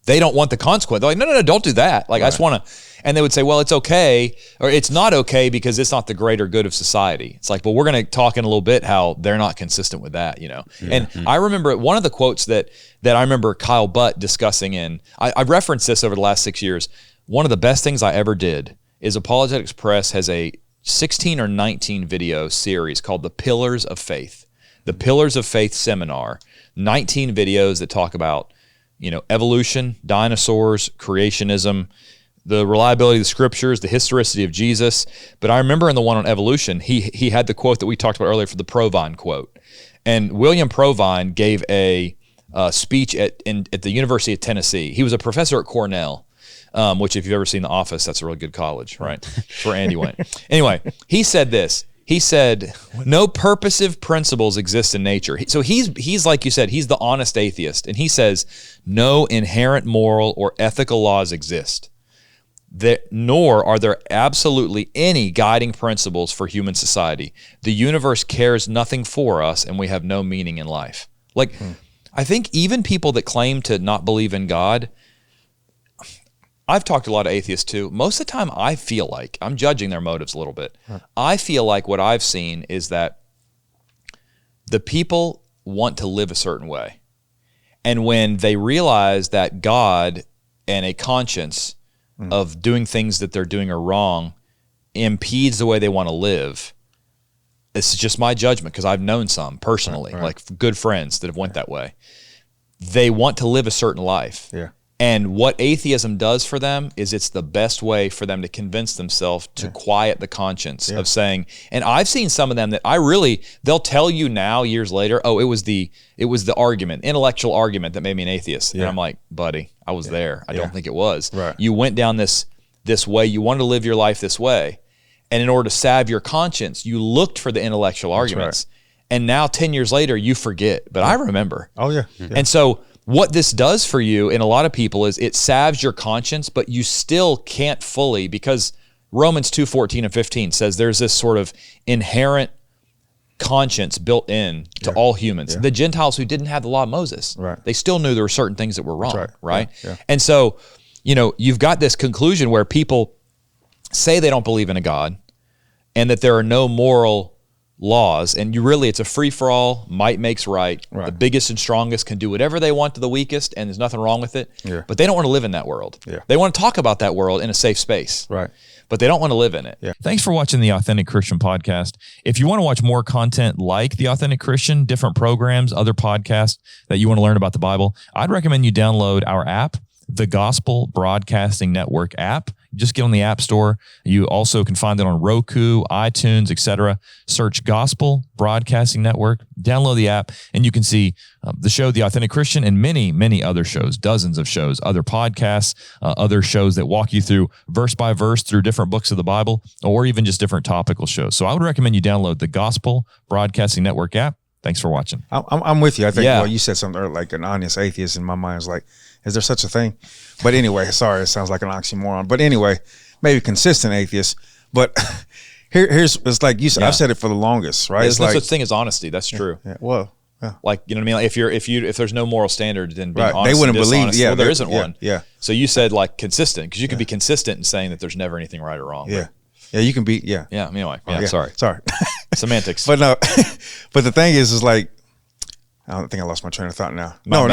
[SPEAKER 2] They don't want the consequence. They're like, no, don't do that. Like I just want to, and they would say, well, it's okay, or it's not okay because it's not the greater good of society. It's like, well, we're going to talk in a little bit how they're not consistent with that, you know? And I remember one of the quotes that I remember Kyle Butt discussing I've referenced this over the last 6 years. One of the best things I ever did is Apologetics Press has a 16 or 19 video series called The Pillars of Faith. The Pillars of Faith seminar, 19 videos that talk about, you know, evolution, dinosaurs, creationism, the reliability of the scriptures, the historicity of Jesus. But I remember in the one on evolution, he had the quote that we talked about earlier for the Provine quote. And William Provine gave a speech at the University of Tennessee. He was a professor at Cornell, which if you've ever seen The Office, that's a really good college, right? That's where Andy went. Anyway, he said this. He said, no purposive principles exist in nature. So he's like you said, he's the honest atheist. And he says, no inherent moral or ethical laws exist. Nor are there absolutely any guiding principles for human society. The universe cares nothing for us, and we have no meaning in life. Like, I think even people that claim to not believe in God, I've talked to a lot of atheists too. Most of the time I feel like, I'm judging their motives a little bit. I feel like what I've seen is that the people want to live a certain way. And when they realize that God and a conscience of doing things that they're doing are wrong impedes the way they want to live, it's just my judgment because I've known some personally, like good friends that have went that way. They want to live a certain life.
[SPEAKER 1] Yeah.
[SPEAKER 2] And what atheism does for them is it's the best way for them to convince themselves to quiet the conscience of saying, and I've seen some of them that they'll tell you now years later, oh, it was the argument, intellectual argument that made me an atheist. And I'm like, buddy, I was there. I don't think it was.
[SPEAKER 1] Right.
[SPEAKER 2] You went down this way. You wanted to live your life this way. And in order to salve your conscience, you looked for the intellectual arguments. Right. And now 10 years later, you forget. But I remember.
[SPEAKER 1] Oh, yeah.
[SPEAKER 2] And so what this does for you in a lot of people is it salves your conscience, but you still can't fully, because Romans 2:14 and 15 says there's this sort of inherent conscience built in to all humans. The Gentiles who didn't have the law of Moses, they still knew there were certain things that were wrong, right? And so, you've got this conclusion where people say they don't believe in a God and that there are no moral laws, and it's a free-for-all, might makes right. The biggest and strongest can do whatever they want to the weakest, and there's nothing wrong with it. But they don't want to live in that world. They want to talk about that world in a safe space. But they don't want to live in it.
[SPEAKER 4] Thanks for watching the Authentic Christian Podcast. If you want to watch more content like the Authentic Christian, different programs, other podcasts that you want to learn about the Bible, I'd recommend you download our app, the Gospel Broadcasting Network app. Just get on the App Store. You also can find it on Roku, iTunes, etc. Search Gospel Broadcasting Network, download the app, and you can see the show, The Authentic Christian, and many, many other shows, dozens of shows, other podcasts, other shows that walk you through verse by verse through different books of the Bible, or even just different topical shows. So I would recommend you download the Gospel Broadcasting Network app. Thanks for watching.
[SPEAKER 1] I'm with you. I think you said something earlier, like an honest atheist in my mind is like, is there such a thing? But anyway, sorry, it sounds like an oxymoron. But anyway, maybe consistent atheist. But here's it's like you said. I've said it for the longest, right?
[SPEAKER 2] There's
[SPEAKER 1] no
[SPEAKER 2] such thing as honesty. That's true.
[SPEAKER 1] Well,
[SPEAKER 2] like, you know what I mean? Like if there's no moral standard, then being honest,
[SPEAKER 1] they wouldn't believe.
[SPEAKER 2] Well, there isn't one.
[SPEAKER 1] Yeah.
[SPEAKER 2] So you said like consistent, because you can be consistent in saying that there's never anything right or wrong.
[SPEAKER 1] Yeah. Yeah, you can be. Yeah.
[SPEAKER 2] Yeah. Anyway. Sorry. Semantics.
[SPEAKER 1] But no. But the thing is like, I don't think I lost my train of thought now. No,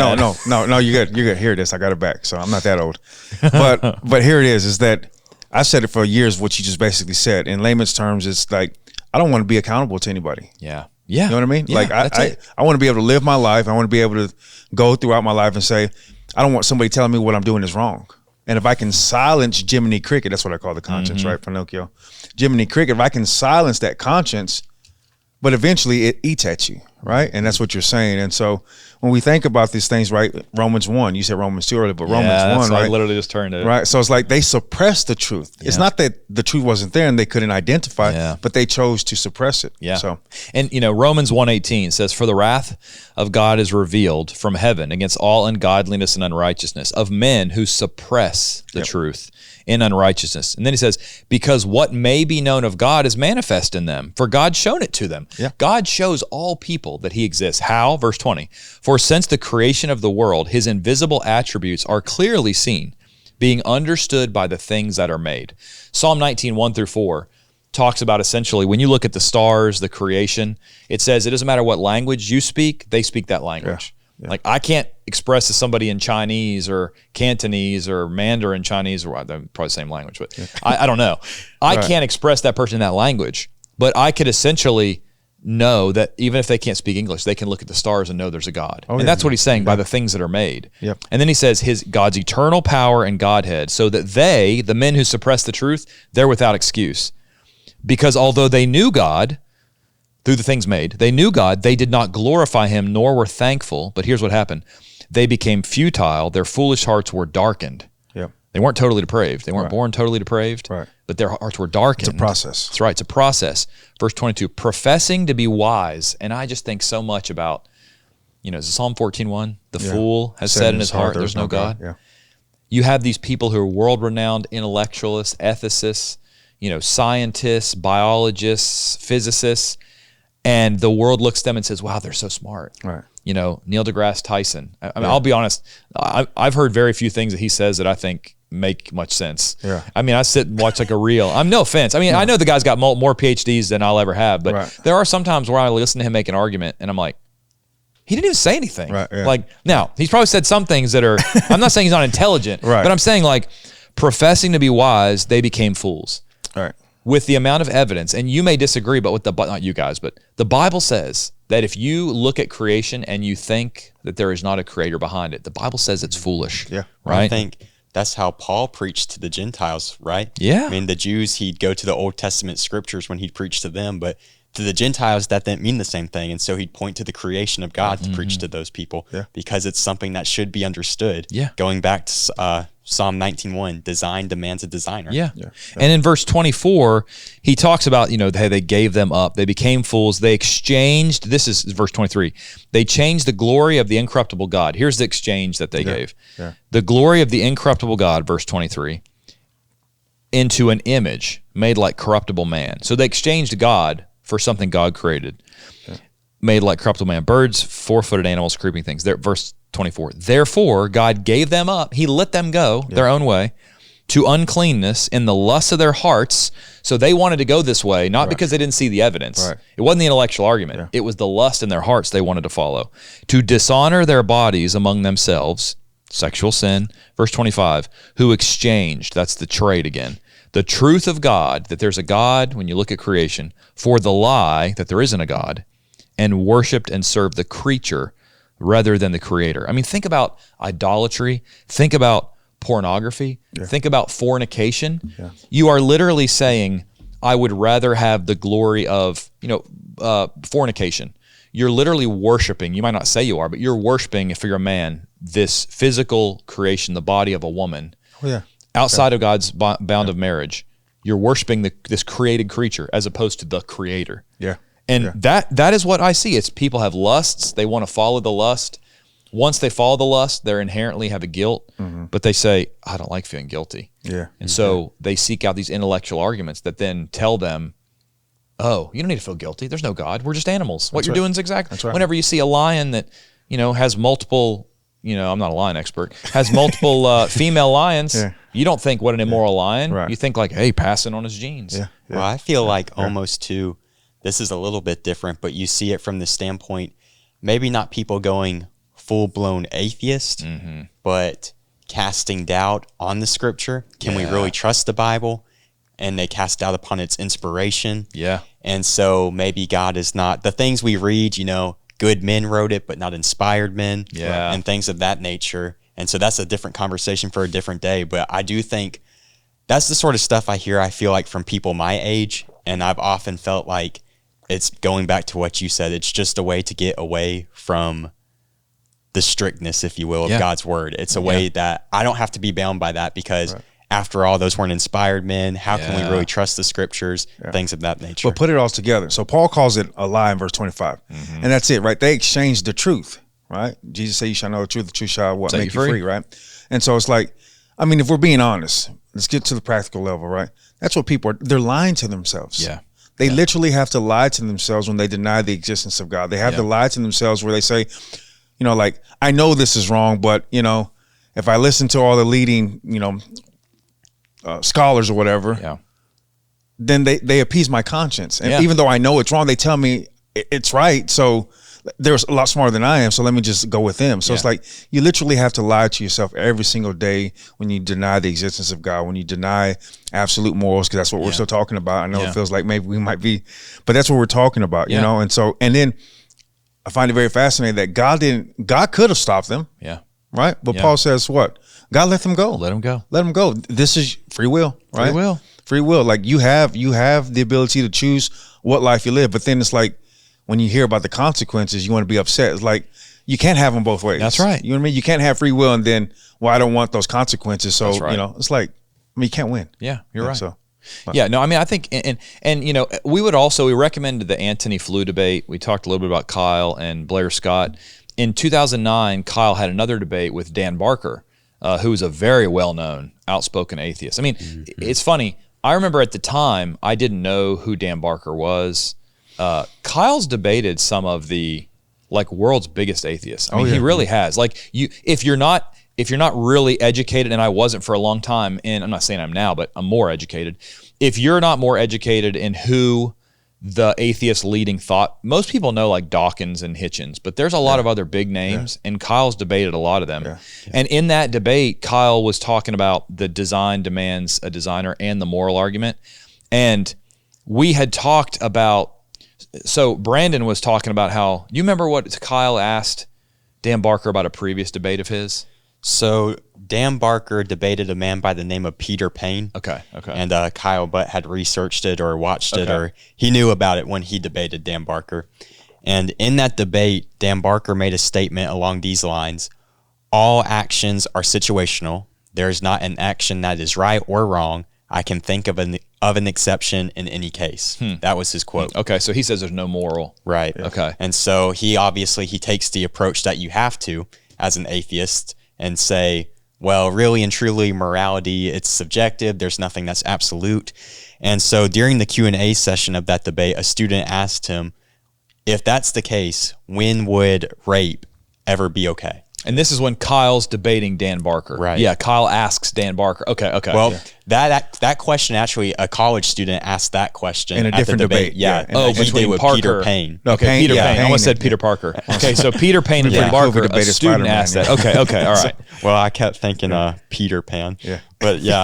[SPEAKER 1] you're good. You're good. Here it is. I got it back. So I'm not that old. But here it is that I've said it for years, what you just basically said. In layman's terms, it's like, I don't want to be accountable to anybody.
[SPEAKER 2] Yeah.
[SPEAKER 1] You know what I mean?
[SPEAKER 2] Yeah,
[SPEAKER 1] like I want to be able to live my life. I want to be able to go throughout my life and say, I don't want somebody telling me what I'm doing is wrong. And if I can silence Jiminy Cricket, that's what I call the conscience, right? Pinocchio. Jiminy Cricket, if I can silence that conscience, but eventually it eats at you, right? And that's what you're saying. And so when we think about these things, right? Romans 1, you said Romans 2 earlier, but Romans 1, right?
[SPEAKER 2] I literally just turned it.
[SPEAKER 1] Right. So it's like they suppressed the truth. Yeah. It's not that the truth wasn't there and they couldn't identify, but they chose to suppress it.
[SPEAKER 2] Yeah.
[SPEAKER 1] So,
[SPEAKER 2] and Romans 1:18 says, "For the wrath of God is revealed from heaven against all ungodliness and unrighteousness of men who suppress the truth in unrighteousness." And then he says, "Because what may be known of God is manifest in them, for God's shown it to them."
[SPEAKER 1] Yeah.
[SPEAKER 2] God shows all people that he exists. How? Verse 20, "For since the creation of the world, his invisible attributes are clearly seen, being understood by the things that are made." Psalm 19, 1-4 talks about essentially, when you look at the stars, the creation, it says it doesn't matter what language you speak, they speak that language. Yeah. Like I can't express to somebody in Chinese or Cantonese or Mandarin Chinese, or probably the same language, but I don't know. I can't express that person in that language, but I could essentially know that even if they can't speak English, they can look at the stars and know there's a God. And that's what he's saying by the things that are made.
[SPEAKER 1] Yep.
[SPEAKER 2] And then he says God's eternal power and Godhead, so that they, the men who suppress the truth, they're without excuse. Because although they knew God, through the things made, they knew God, they did not glorify him, nor were thankful. But here's what happened. They became futile. Their foolish hearts were darkened.
[SPEAKER 1] Yep.
[SPEAKER 2] They weren't totally depraved. They weren't born totally depraved, but their hearts were darkened.
[SPEAKER 1] It's a process.
[SPEAKER 2] That's right. It's a process. Verse 22, professing to be wise. And I just think so much about, Psalm 14:1, the fool has said in his heart, there's no God.
[SPEAKER 1] Yeah.
[SPEAKER 2] You have these people who are world-renowned intellectualists, ethicists, scientists, biologists, physicists, and the world looks at them and says, wow, they're so smart.
[SPEAKER 1] Right.
[SPEAKER 2] Neil deGrasse Tyson. I mean, I'll be honest. I've heard very few things that he says that I think make much sense.
[SPEAKER 1] Yeah.
[SPEAKER 2] I mean, I sit and watch like a reel. I'm no offense. I mean, I know the guy's got more PhDs than I'll ever have, but there are some times where I listen to him make an argument and I'm like, he didn't even say anything.
[SPEAKER 1] Right, yeah.
[SPEAKER 2] Like, now, he's probably said some things that are, I'm not saying he's not intelligent, but I'm saying like, professing to be wise, they became fools.
[SPEAKER 1] Right.
[SPEAKER 2] With the amount of evidence, and you may disagree, but not you guys, but the Bible says that if you look at creation and you think that there is not a creator behind it, the Bible says it's foolish.
[SPEAKER 1] Yeah.
[SPEAKER 2] Right?
[SPEAKER 3] I think that's how Paul preached to the Gentiles, right?
[SPEAKER 2] Yeah.
[SPEAKER 3] I mean, the Jews, he'd go to the Old Testament scriptures when he'd preach to them, but to the Gentiles, that didn't mean the same thing. And so he'd point to the creation of God to preach to those people because it's something that should be understood.
[SPEAKER 2] Yeah.
[SPEAKER 3] Going back to Psalm 19:1, design demands a designer.
[SPEAKER 2] Yeah. And in verse 24, he talks about, hey, they gave them up. They became fools. They exchanged, this is verse 23, they changed the glory of the incorruptible God. Here's the exchange that they gave.
[SPEAKER 1] Yeah.
[SPEAKER 2] The glory of the incorruptible God, verse 23, into an image made like corruptible man. So they exchanged God for something God created, made like corruptible man, birds, four-footed animals, creeping things. Verse 24, therefore God gave them up. He let them go their own way to uncleanness in the lusts of their hearts. So they wanted to go this way, not because they didn't see the evidence.
[SPEAKER 1] Right.
[SPEAKER 2] It wasn't the intellectual argument. It was the lust in their hearts they wanted to follow. To dishonor their bodies among themselves, sexual sin. Verse 25, who exchanged, that's the trade again, the truth of God, that there's a God when you look at creation, for the lie that there isn't a God, and worshiped and served the creature rather than the creator. I mean, think about idolatry. Think about pornography. Think about fornication. You are literally saying, I would rather have the glory of, fornication. You're literally worshiping. You might not say you are, but you're worshiping, if you're a man, this physical creation, the body of a woman. Outside of God's bound of marriage, you're worshiping this created creature as opposed to the creator. And that is what I see. It's people have lusts. They want to follow the lust. Once they follow the lust, they inherently have a guilt, but they say, I don't like feeling guilty. And so they seek out these intellectual arguments that then tell them, oh, you don't need to feel guilty. There's no God. We're just animals. What you're doing is exactly. Whenever you see a lion that, has multiple, I'm not a lion expert, has multiple female lions, you don't think what an immoral lion. You think like, hey, passing on his genes.
[SPEAKER 3] Well, I feel like almost too, this is a little bit different, but you see it from the standpoint, maybe not people going full-blown atheist, but casting doubt on the scripture. Can we really trust the Bible? And they cast doubt upon its inspiration. And so maybe God is not, the things we read, good men wrote it, but not inspired men, and things of that nature. And so that's a different conversation for a different day. But I do think that's the sort of stuff I feel like from people my age. And I've often felt like it's going back to what you said. It's just a way to get away from the strictness, if you will, of God's word. It's a way that I don't have to be bound by that because after all, those weren't inspired men. How can we really trust the scriptures? Things of that nature.
[SPEAKER 1] But put it all together. So Paul calls it a lie in verse 25. And that's it, right? They exchanged the truth, right? Jesus said, you shall know the truth shall what? Make you free, right? And so it's like, I mean, if we're being honest, let's get to the practical level, right? That's what people are, they're lying to themselves. They literally have to lie to themselves when they deny the existence of God. They have to lie to themselves where they say, like, I know this is wrong, but, if I listen to all the leading, scholars or whatever, then they appease my conscience. And even though I know it's wrong, they tell me it's right. So they're a lot smarter than I am. So let me just go with them. So it's like, you literally have to lie to yourself every single day when you deny the existence of God, when you deny absolute morals, because that's what we're still talking about. I know it feels like maybe we might be, but that's what we're talking about, you know? And so, and then I find it very fascinating that God could have stopped them. Right. But Paul says what? God let them go.
[SPEAKER 2] Let them go.
[SPEAKER 1] Let them go. This is free will, right?
[SPEAKER 2] Free will.
[SPEAKER 1] Free will. Like you have the ability to choose what life you live. But then it's like when you hear about the consequences, you want to be upset. It's like you can't have them both ways.
[SPEAKER 2] That's right.
[SPEAKER 1] You know what I mean? You can't have free will and then, well, I don't want those consequences. So, it's like, you can't win.
[SPEAKER 2] Yeah, you're right.
[SPEAKER 1] So,
[SPEAKER 2] I think, and we recommended the Anthony Flew debate. We talked a little bit about Kyle and Blair Scott. In 2009, Kyle had another debate with Dan Barker, who is a very well-known, outspoken atheist. I mean, it's funny. I remember at the time, I didn't know who Dan Barker was. Kyle's debated some of the world's biggest atheists. I mean, he really has. Like if you're not really educated, and I wasn't for a long time, and I'm not saying I'm now, but I'm more educated. If you're not more educated in who the atheist leading thought, most people know like Dawkins and Hitchens, but there's a lot of other big names, and Kyle's debated a lot of them. And in that debate, Kyle was talking about the design demands a designer and the moral argument. And we had talked about So Brandon was talking about how, you remember what Kyle asked Dan Barker about a previous debate of his?
[SPEAKER 3] So Dan Barker debated a man by the name of Peter Payne.
[SPEAKER 2] Okay.
[SPEAKER 3] And Kyle Butt had researched it or watched it, or he knew about it when he debated Dan Barker. And in that debate, Dan Barker made a statement along these lines: all actions are situational. There is not an action that is right or wrong. I can think of an exception in any case. That was his quote.
[SPEAKER 2] Okay, so he says there's no moral.
[SPEAKER 3] Right.
[SPEAKER 2] Okay.
[SPEAKER 3] And so he takes the approach that you have to as an atheist and say, well, really and truly, morality, it's subjective. There's nothing that's absolute. And so during the Q&A session of that debate, a student asked him, if that's the case, when would rape ever be okay?
[SPEAKER 2] And this is when Kyle's debating Dan Barker.
[SPEAKER 3] Right.
[SPEAKER 2] Yeah, Kyle asks Dan Barker. Okay.
[SPEAKER 3] Well, that question, actually, a college student asked that question
[SPEAKER 1] In a
[SPEAKER 3] at
[SPEAKER 1] different
[SPEAKER 3] the debate.
[SPEAKER 1] debate.
[SPEAKER 3] Yeah.
[SPEAKER 1] Yeah.
[SPEAKER 3] And he
[SPEAKER 2] between
[SPEAKER 3] did with
[SPEAKER 2] Parker.
[SPEAKER 3] Peter Payne.
[SPEAKER 1] No,
[SPEAKER 2] Okay,
[SPEAKER 1] Payne,
[SPEAKER 2] Peter
[SPEAKER 1] yeah,
[SPEAKER 2] Payne. I
[SPEAKER 1] Payne,
[SPEAKER 2] almost said
[SPEAKER 1] yeah.
[SPEAKER 2] Peter Parker. Okay, so Peter Payne and
[SPEAKER 1] Yeah.
[SPEAKER 2] Dan Barker,
[SPEAKER 1] Debated
[SPEAKER 2] a student
[SPEAKER 1] Spider-Man,
[SPEAKER 2] asked that.
[SPEAKER 1] yeah.
[SPEAKER 2] Okay, all right.
[SPEAKER 3] Well, I kept thinking Peter Pan.
[SPEAKER 1] Yeah.
[SPEAKER 3] But yeah,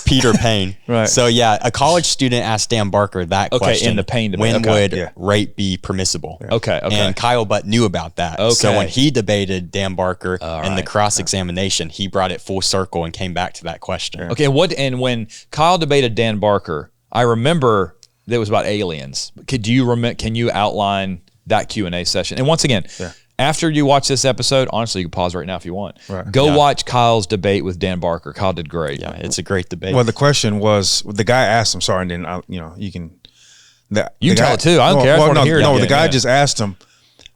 [SPEAKER 3] Peter Payne.
[SPEAKER 1] Right.
[SPEAKER 3] So yeah, a college student asked Dan Barker that question.
[SPEAKER 2] in the Payne debate.
[SPEAKER 3] When
[SPEAKER 2] Okay.
[SPEAKER 3] would
[SPEAKER 1] Yeah.
[SPEAKER 3] rape be permissible?
[SPEAKER 2] Okay.
[SPEAKER 3] And Kyle Butt knew about that. So
[SPEAKER 2] Okay.
[SPEAKER 3] when he debated Dan Barker
[SPEAKER 2] All
[SPEAKER 3] in the
[SPEAKER 2] right.
[SPEAKER 3] cross-examination, he brought it full circle and came back to that question.
[SPEAKER 2] Okay, and when Kyle debated Dan Barker, I remember that it was about aliens. Can you outline that Q&A session? And once again, after you watch this episode, honestly, you can pause right now if you want.
[SPEAKER 1] Right.
[SPEAKER 2] Go watch Kyle's debate with Dan Barker. Kyle did great.
[SPEAKER 3] Yeah, it's a great debate.
[SPEAKER 1] Well, the question was, the guy asked him, sorry, and then, you can...
[SPEAKER 2] You can tell it too. I don't care. I just wanna hear it.
[SPEAKER 1] No,
[SPEAKER 2] Yeah,
[SPEAKER 1] the guy
[SPEAKER 2] yeah.
[SPEAKER 1] just asked him,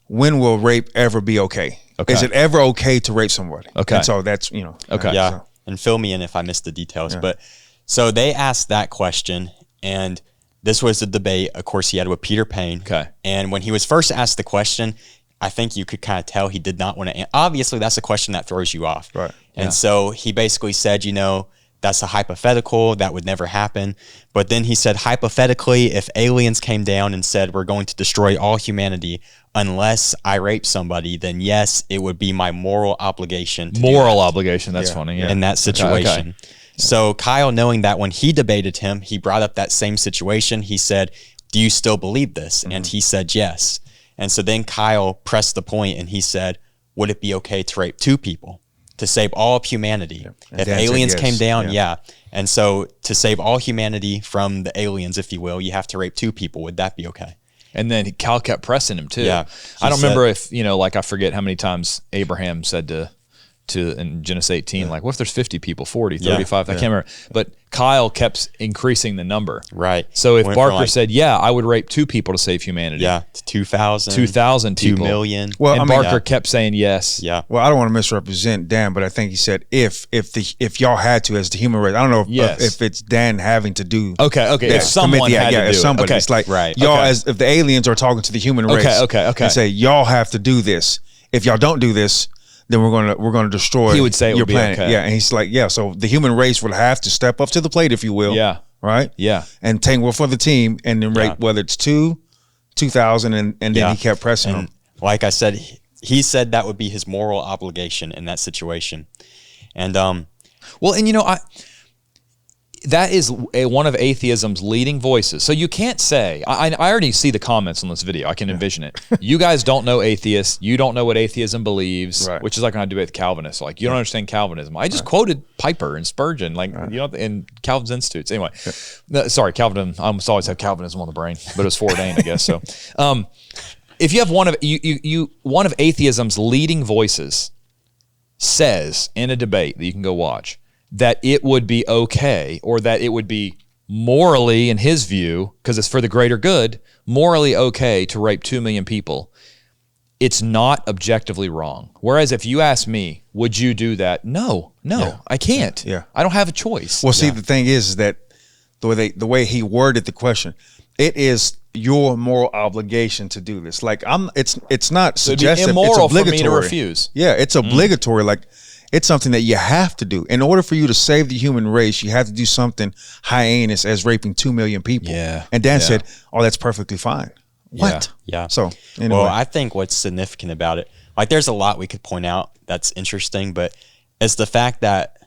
[SPEAKER 1] when will rape ever be okay?
[SPEAKER 2] Okay.
[SPEAKER 1] Is it ever okay to rape somebody?
[SPEAKER 2] Okay.
[SPEAKER 1] And so that's,
[SPEAKER 2] Okay.
[SPEAKER 3] Yeah,
[SPEAKER 1] so-
[SPEAKER 3] and fill me in if I missed the details. But so they asked that question, and this was the debate. Of course, he had with Peter Payne.
[SPEAKER 2] Okay.
[SPEAKER 3] And when he was first asked the question, I think you could kind of tell he did not want to. Obviously, that's a question that throws you off.
[SPEAKER 1] Right.
[SPEAKER 3] And so he basically said, that's a hypothetical. That would never happen. But then he said, hypothetically, if aliens came down and said, we're going to destroy all humanity unless I rape somebody, then yes, it would be my moral obligation. To
[SPEAKER 2] Moral obligation. That's funny. Yeah.
[SPEAKER 3] in that situation.
[SPEAKER 2] Okay.
[SPEAKER 3] So Kyle, knowing that when he debated him, he brought up that same situation. He said, do you still believe this? And he said, yes. And so then Kyle pressed the point and he said, would it be okay to rape two people to save all of humanity?
[SPEAKER 1] And
[SPEAKER 3] If
[SPEAKER 1] Dan said
[SPEAKER 3] aliens
[SPEAKER 1] yes.
[SPEAKER 3] came down,
[SPEAKER 1] Yeah.
[SPEAKER 3] And so to save all humanity from the aliens, if you will, you have to rape two people. Would that be okay?
[SPEAKER 2] And then Cal kept pressing him too.
[SPEAKER 3] Yeah.
[SPEAKER 2] I don't
[SPEAKER 3] He
[SPEAKER 2] remember if, I forget how many times Abraham said to in Genesis 18, like, what if there's 50 people, 40, 35? I can't remember. But Kyle kept increasing the number.
[SPEAKER 3] Right.
[SPEAKER 2] So if
[SPEAKER 3] Went from
[SPEAKER 2] Barker said, I would rape two people to save humanity.
[SPEAKER 3] Yeah, to 2,000.
[SPEAKER 2] 2,000
[SPEAKER 3] 2
[SPEAKER 2] people.
[SPEAKER 3] million.
[SPEAKER 1] Well,
[SPEAKER 2] and
[SPEAKER 1] I mean,
[SPEAKER 2] Barker kept saying yes.
[SPEAKER 3] Yeah.
[SPEAKER 1] Well, I don't want to misrepresent Dan, but I think he said if y'all had to as the human race. I don't know if it's Dan having to do.
[SPEAKER 2] Okay.
[SPEAKER 1] that.
[SPEAKER 2] If someone had to do
[SPEAKER 1] if somebody.
[SPEAKER 2] it. Okay.
[SPEAKER 1] It's like
[SPEAKER 3] Right.
[SPEAKER 1] y'all
[SPEAKER 2] Okay.
[SPEAKER 1] as if the aliens are talking to the human race.
[SPEAKER 2] Okay.
[SPEAKER 1] And say y'all have to do this. If y'all don't do this, then we're gonna destroy.
[SPEAKER 2] He would say it
[SPEAKER 1] your
[SPEAKER 2] would be
[SPEAKER 1] planet.
[SPEAKER 2] okay.
[SPEAKER 1] Yeah, and he's like, so the human race would have to step up to the plate, if you will.
[SPEAKER 2] Yeah.
[SPEAKER 1] Right.
[SPEAKER 2] Yeah.
[SPEAKER 1] And take one for the team, and then rate whether it's 2,000, and then he kept pressing
[SPEAKER 3] And
[SPEAKER 1] him.
[SPEAKER 3] like I said, he said that would be his moral obligation in that situation. And
[SPEAKER 2] Well, and that is one of atheism's leading voices. So you can't say, I already see the comments on this video. I can envision it. You guys don't know atheists. You don't know what atheism believes,
[SPEAKER 1] Right.
[SPEAKER 2] which is like when I debate with Calvinists. Like, you don't understand Calvinism. I just quoted Piper and Spurgeon, in Calvin's Institutes. Anyway, sorry, Calvin. I almost always have Calvinism on the brain, but it was foreordained, I guess. So if you have one of atheism's leading voices says in a debate that you can go watch, that it would be okay, or that it would be morally, in his view, because it's for the greater good, morally okay to rape 2 million people, it's not objectively wrong. Whereas if you ask me, would you do that? No, I can't.
[SPEAKER 1] Yeah.
[SPEAKER 2] I don't have a choice.
[SPEAKER 1] Well, see, the thing is that the way he worded the question, it is your moral obligation to do this. Like it's not
[SPEAKER 2] It'd be
[SPEAKER 1] suggestive.
[SPEAKER 2] immoral
[SPEAKER 1] it's
[SPEAKER 2] for me
[SPEAKER 1] obligatory.
[SPEAKER 2] to refuse.
[SPEAKER 1] Yeah, it's obligatory. Like it's something that you have to do in order for you to save the human race. You have to do something heinous as raping 2 million people.
[SPEAKER 2] Yeah.
[SPEAKER 1] And Dan
[SPEAKER 2] Yeah.
[SPEAKER 1] said, "Oh, that's perfectly fine." What?
[SPEAKER 3] Yeah.
[SPEAKER 1] So anyway.
[SPEAKER 3] Well, I think what's significant about it, like there's a lot we could point out that's interesting, but it's the fact that,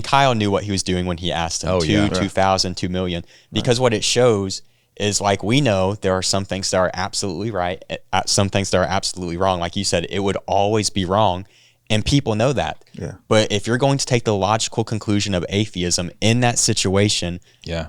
[SPEAKER 3] Kyle knew what he was doing when he asked him, 2,000, 2 million, because what it shows is like, we know there are some things that are absolutely right, some things that are absolutely wrong. Like you said, it would always be wrong, and people know that.
[SPEAKER 1] Yeah.
[SPEAKER 3] But if you're going to take the logical conclusion of atheism in that situation,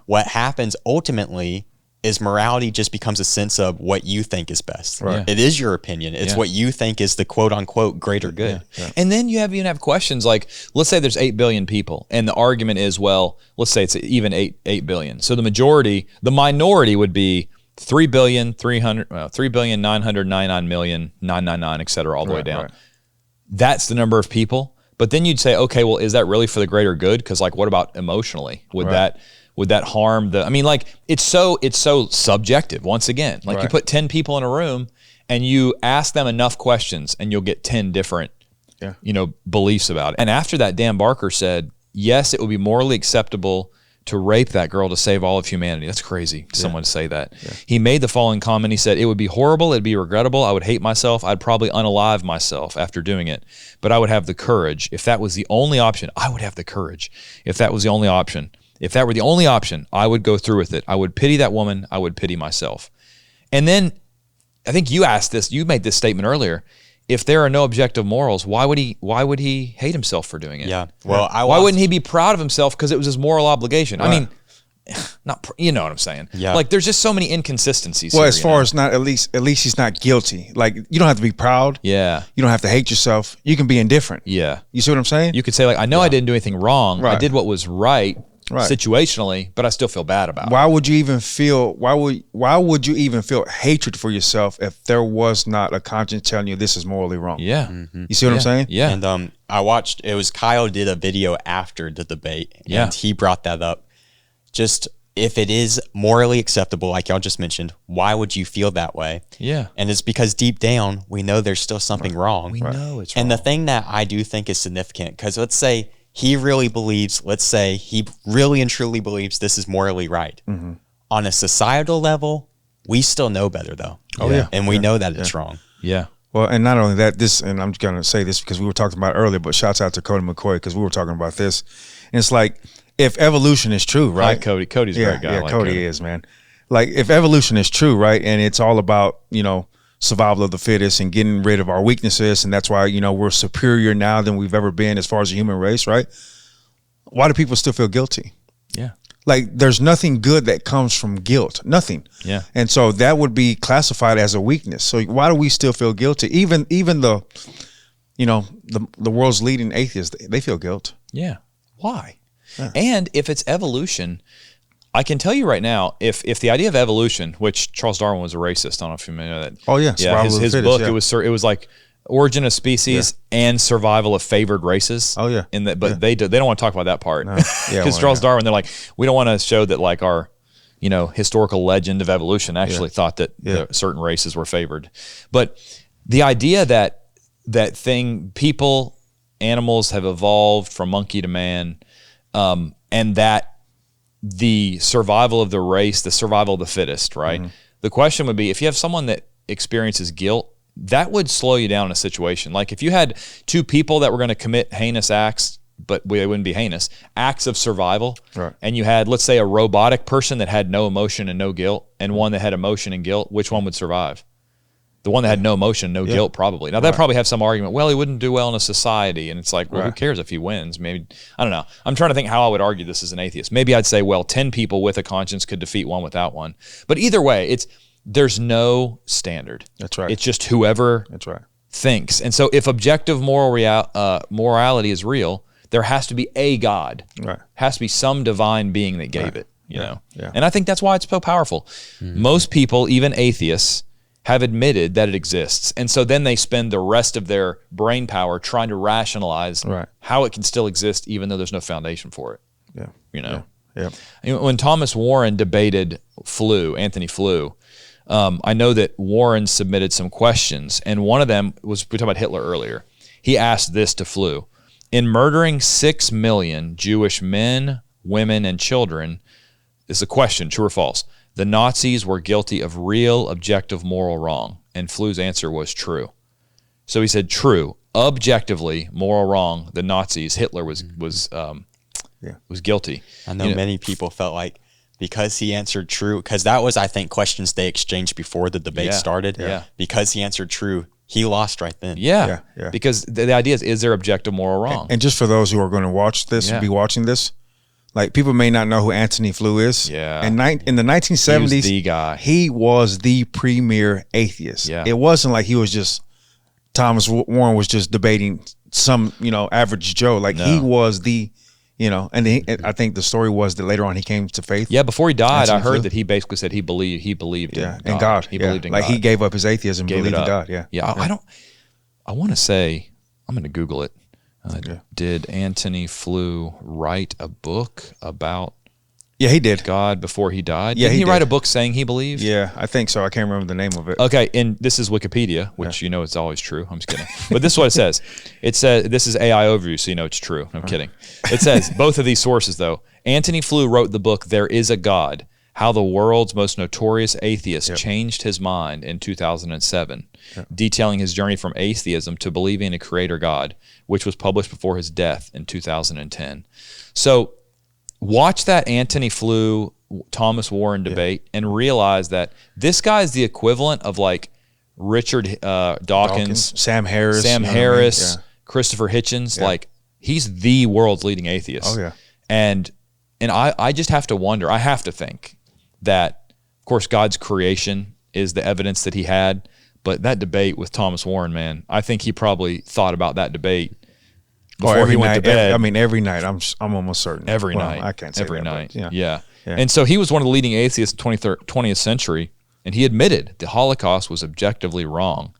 [SPEAKER 3] what happens ultimately is morality just becomes a sense of what you think is best.
[SPEAKER 1] Right.
[SPEAKER 3] It is your opinion. It's what you think is the quote unquote greater good.
[SPEAKER 2] And then you even have questions like, let's say there's 8 billion people, and the argument is, well, let's say it's even 8 billion. So the minority would be 3,999,999, et cetera, all the way down.
[SPEAKER 1] Right.
[SPEAKER 2] That's the number of people. But then you'd say, okay, well, is that really for the greater good? Because like, what about emotionally? Would that harm the? I mean, like, it's so subjective. Once again, like you put 10 people in a room and you ask them enough questions, and you'll get 10 different, beliefs about it. And after that, Dan Barker said, yes, it would be morally acceptable to rape that girl to save all of humanity. That's crazy. Someone say that. Yeah. He made the following comment. He said, it would be horrible. It'd be regrettable. I would hate myself. I'd probably unalive myself after doing it. But I would have the courage. If that was the only option, I would have the courage. If that was the only option. If that were the only option, I would go through with it. I would pity that woman. I would pity myself. And then I think you made this statement earlier. If there are no objective morals, why would he hate himself for doing it?
[SPEAKER 3] Yeah. Well,
[SPEAKER 2] why wouldn't he be proud of himself because it was his moral obligation? Right. I mean, you know what I'm saying?
[SPEAKER 3] Yeah.
[SPEAKER 2] Like, there's just so many inconsistencies.
[SPEAKER 1] Well,
[SPEAKER 2] here,
[SPEAKER 1] as far as at least he's not guilty. Like, you don't have to be proud.
[SPEAKER 2] Yeah.
[SPEAKER 1] You don't have to hate yourself. You can be indifferent.
[SPEAKER 2] Yeah.
[SPEAKER 1] You see what I'm saying?
[SPEAKER 2] You could say, like, I know I didn't do anything wrong.
[SPEAKER 1] Right.
[SPEAKER 2] I did what was right. Situationally, but I still feel bad about it.
[SPEAKER 1] Why would you even feel hatred for yourself if there was not a conscience telling you this is morally wrong?
[SPEAKER 2] Yeah.
[SPEAKER 3] Mm-hmm.
[SPEAKER 1] You see what I'm saying?
[SPEAKER 2] Yeah.
[SPEAKER 3] And I watched, it was Kyle did a video after the debate, and he brought that up. Just, if it is morally acceptable, like y'all just mentioned, why would you feel that way?
[SPEAKER 2] Yeah.
[SPEAKER 3] And it's because deep down, we know there's still something wrong.
[SPEAKER 2] We know it's wrong.
[SPEAKER 3] And the thing that I do think is significant, because let's say he really and truly believes this is morally right. Mm-hmm. On a societal level, we still know better, though.
[SPEAKER 1] Oh, yeah.
[SPEAKER 3] And we know that it's wrong.
[SPEAKER 2] Yeah.
[SPEAKER 1] Well, and not only that, and I'm going to say this because we were talking about it earlier, but shouts out to Cody McCoy because we were talking about this. And it's like, if evolution is true, right?
[SPEAKER 2] Hi, Cody. Cody's a great guy.
[SPEAKER 1] Yeah, Cody is, man. Like, if evolution is true, right, and it's all about, survival of the fittest and getting rid of our weaknesses, and that's why, we're superior now than we've ever been as far as the human race, right? Why do people still feel guilty?
[SPEAKER 2] Yeah.
[SPEAKER 1] Like, there's nothing good that comes from guilt. Nothing.
[SPEAKER 2] Yeah.
[SPEAKER 1] And so that would be classified as a weakness. So why do we still feel guilty? Even the world's leading atheists, they feel guilt.
[SPEAKER 2] Yeah. Why? Yeah. And if it's evolution, I can tell you right now, if the idea of evolution, which Charles Darwin was a racist, I don't know if you may know that.
[SPEAKER 1] Oh yeah.
[SPEAKER 2] His book, it was like Origin of Species and Survival of Favored Races.
[SPEAKER 1] Oh yeah.
[SPEAKER 2] But they don't want to talk about that part.
[SPEAKER 1] No.
[SPEAKER 2] Because Charles Darwin, they're like, we don't want to show that like our historical legend of evolution actually thought that certain races were favored. But the idea that people, animals have evolved from monkey to man, and that the survival of the race, the survival of the fittest, right? Mm-hmm. The question would be, if you have someone that experiences guilt, that would slow you down in a situation. Like, if you had two people that were going to commit heinous acts, but they wouldn't be heinous, acts of survival,
[SPEAKER 1] right,
[SPEAKER 2] and you had, let's say, a robotic person that had no emotion and no guilt, and one that had emotion and guilt, which one would survive? The one that had no emotion, no guilt, probably. Now, they'd probably have some argument, well, he wouldn't do well in a society. And it's like, well, who cares if he wins? Maybe, I don't know. I'm trying to think how I would argue this as an atheist. Maybe I'd say, well, 10 people with a conscience could defeat one without one. But either way, there's no standard.
[SPEAKER 1] That's right.
[SPEAKER 2] It's just whoever thinks. And so if objective morality is real, there has to be a God. Right. Has to be some divine being that gave it, you know? Yeah. And I think that's why it's so powerful. Mm-hmm. Most people, even atheists, have admitted that it exists. And so then they spend the rest of their brain power trying to rationalize how it can still exist even though there's no foundation for it.
[SPEAKER 1] Yeah.
[SPEAKER 2] Yeah. When Thomas Warren debated Anthony Flew, I know that Warren submitted some questions, and one of them was, we talked about Hitler earlier. He asked this to Flew: in murdering 6 million Jewish men, women, and children, is a question, true or false? The Nazis were guilty of real, objective, moral wrong. And Flew's answer was true. So he said, true, objectively, moral wrong. The Nazis, Hitler was guilty.
[SPEAKER 3] I know many people felt like because he answered true, because that was, I think, questions they exchanged before the debate started.
[SPEAKER 2] Yeah.
[SPEAKER 3] Because he answered true, he lost right then.
[SPEAKER 2] Yeah.
[SPEAKER 1] Yeah.
[SPEAKER 2] Because the idea is there objective moral wrong?
[SPEAKER 1] And just for those who are going to watch this, be watching this, like people may not know who Anthony Flew is.
[SPEAKER 2] Yeah.
[SPEAKER 1] And in the 1970s,
[SPEAKER 2] He was the guy.
[SPEAKER 1] He was the premier atheist.
[SPEAKER 2] Yeah.
[SPEAKER 1] It wasn't like he was just Thomas Warren was just debating some, average Joe. Like he was the, and I think the story was that later on he came to faith.
[SPEAKER 2] Yeah, before he died,
[SPEAKER 1] Anthony
[SPEAKER 2] I heard
[SPEAKER 1] Flew.
[SPEAKER 2] that he basically said he believed in
[SPEAKER 1] God.
[SPEAKER 2] He believed in
[SPEAKER 1] like
[SPEAKER 2] God.
[SPEAKER 1] he gave up his atheism,
[SPEAKER 2] Gave
[SPEAKER 1] believed
[SPEAKER 2] it
[SPEAKER 1] in
[SPEAKER 2] up.
[SPEAKER 1] God. Yeah.
[SPEAKER 2] Yeah. I want to say, I'm going to Google it. Did Anthony Flew write a book about
[SPEAKER 1] Yeah, he did.
[SPEAKER 2] God before he died?
[SPEAKER 1] Yeah,
[SPEAKER 2] Didn't
[SPEAKER 1] he
[SPEAKER 2] he write
[SPEAKER 1] did.
[SPEAKER 2] a book saying he believed?
[SPEAKER 1] Yeah, I think so. I can't remember the name of it.
[SPEAKER 2] Okay, and this is Wikipedia, which you know it's always true. I'm just kidding. But this is what it says. It says, this is AI overview, so you know it's true. I'm kidding. It says, both of these sources, though, Anthony Flew wrote the book, There Is a God, How the World's Most Notorious Atheist Changed His Mind in 2007, detailing his journey from atheism to believing in a creator God, which was published before his death in 2010. So watch that Anthony Flew Thomas Warren debate and realize that this guy is the equivalent of like Richard Dawkins,
[SPEAKER 1] Sam Harris,
[SPEAKER 2] Christopher Hitchens. Like he's the world's leading atheist.
[SPEAKER 1] Oh yeah.
[SPEAKER 2] And I just have to wonder, I have to think that, of course, God's creation is the evidence that he had, but that debate with Thomas Warren, man, I think he probably thought about that debate before he went to bed.
[SPEAKER 1] Every night, I'm almost certain.
[SPEAKER 2] Every
[SPEAKER 1] Well,
[SPEAKER 2] night.
[SPEAKER 1] I can't say
[SPEAKER 2] every
[SPEAKER 1] that,
[SPEAKER 2] night.
[SPEAKER 1] but
[SPEAKER 2] Yeah. And so he was one of the leading atheists in the 20th century, and he admitted the Holocaust was objectively wrong.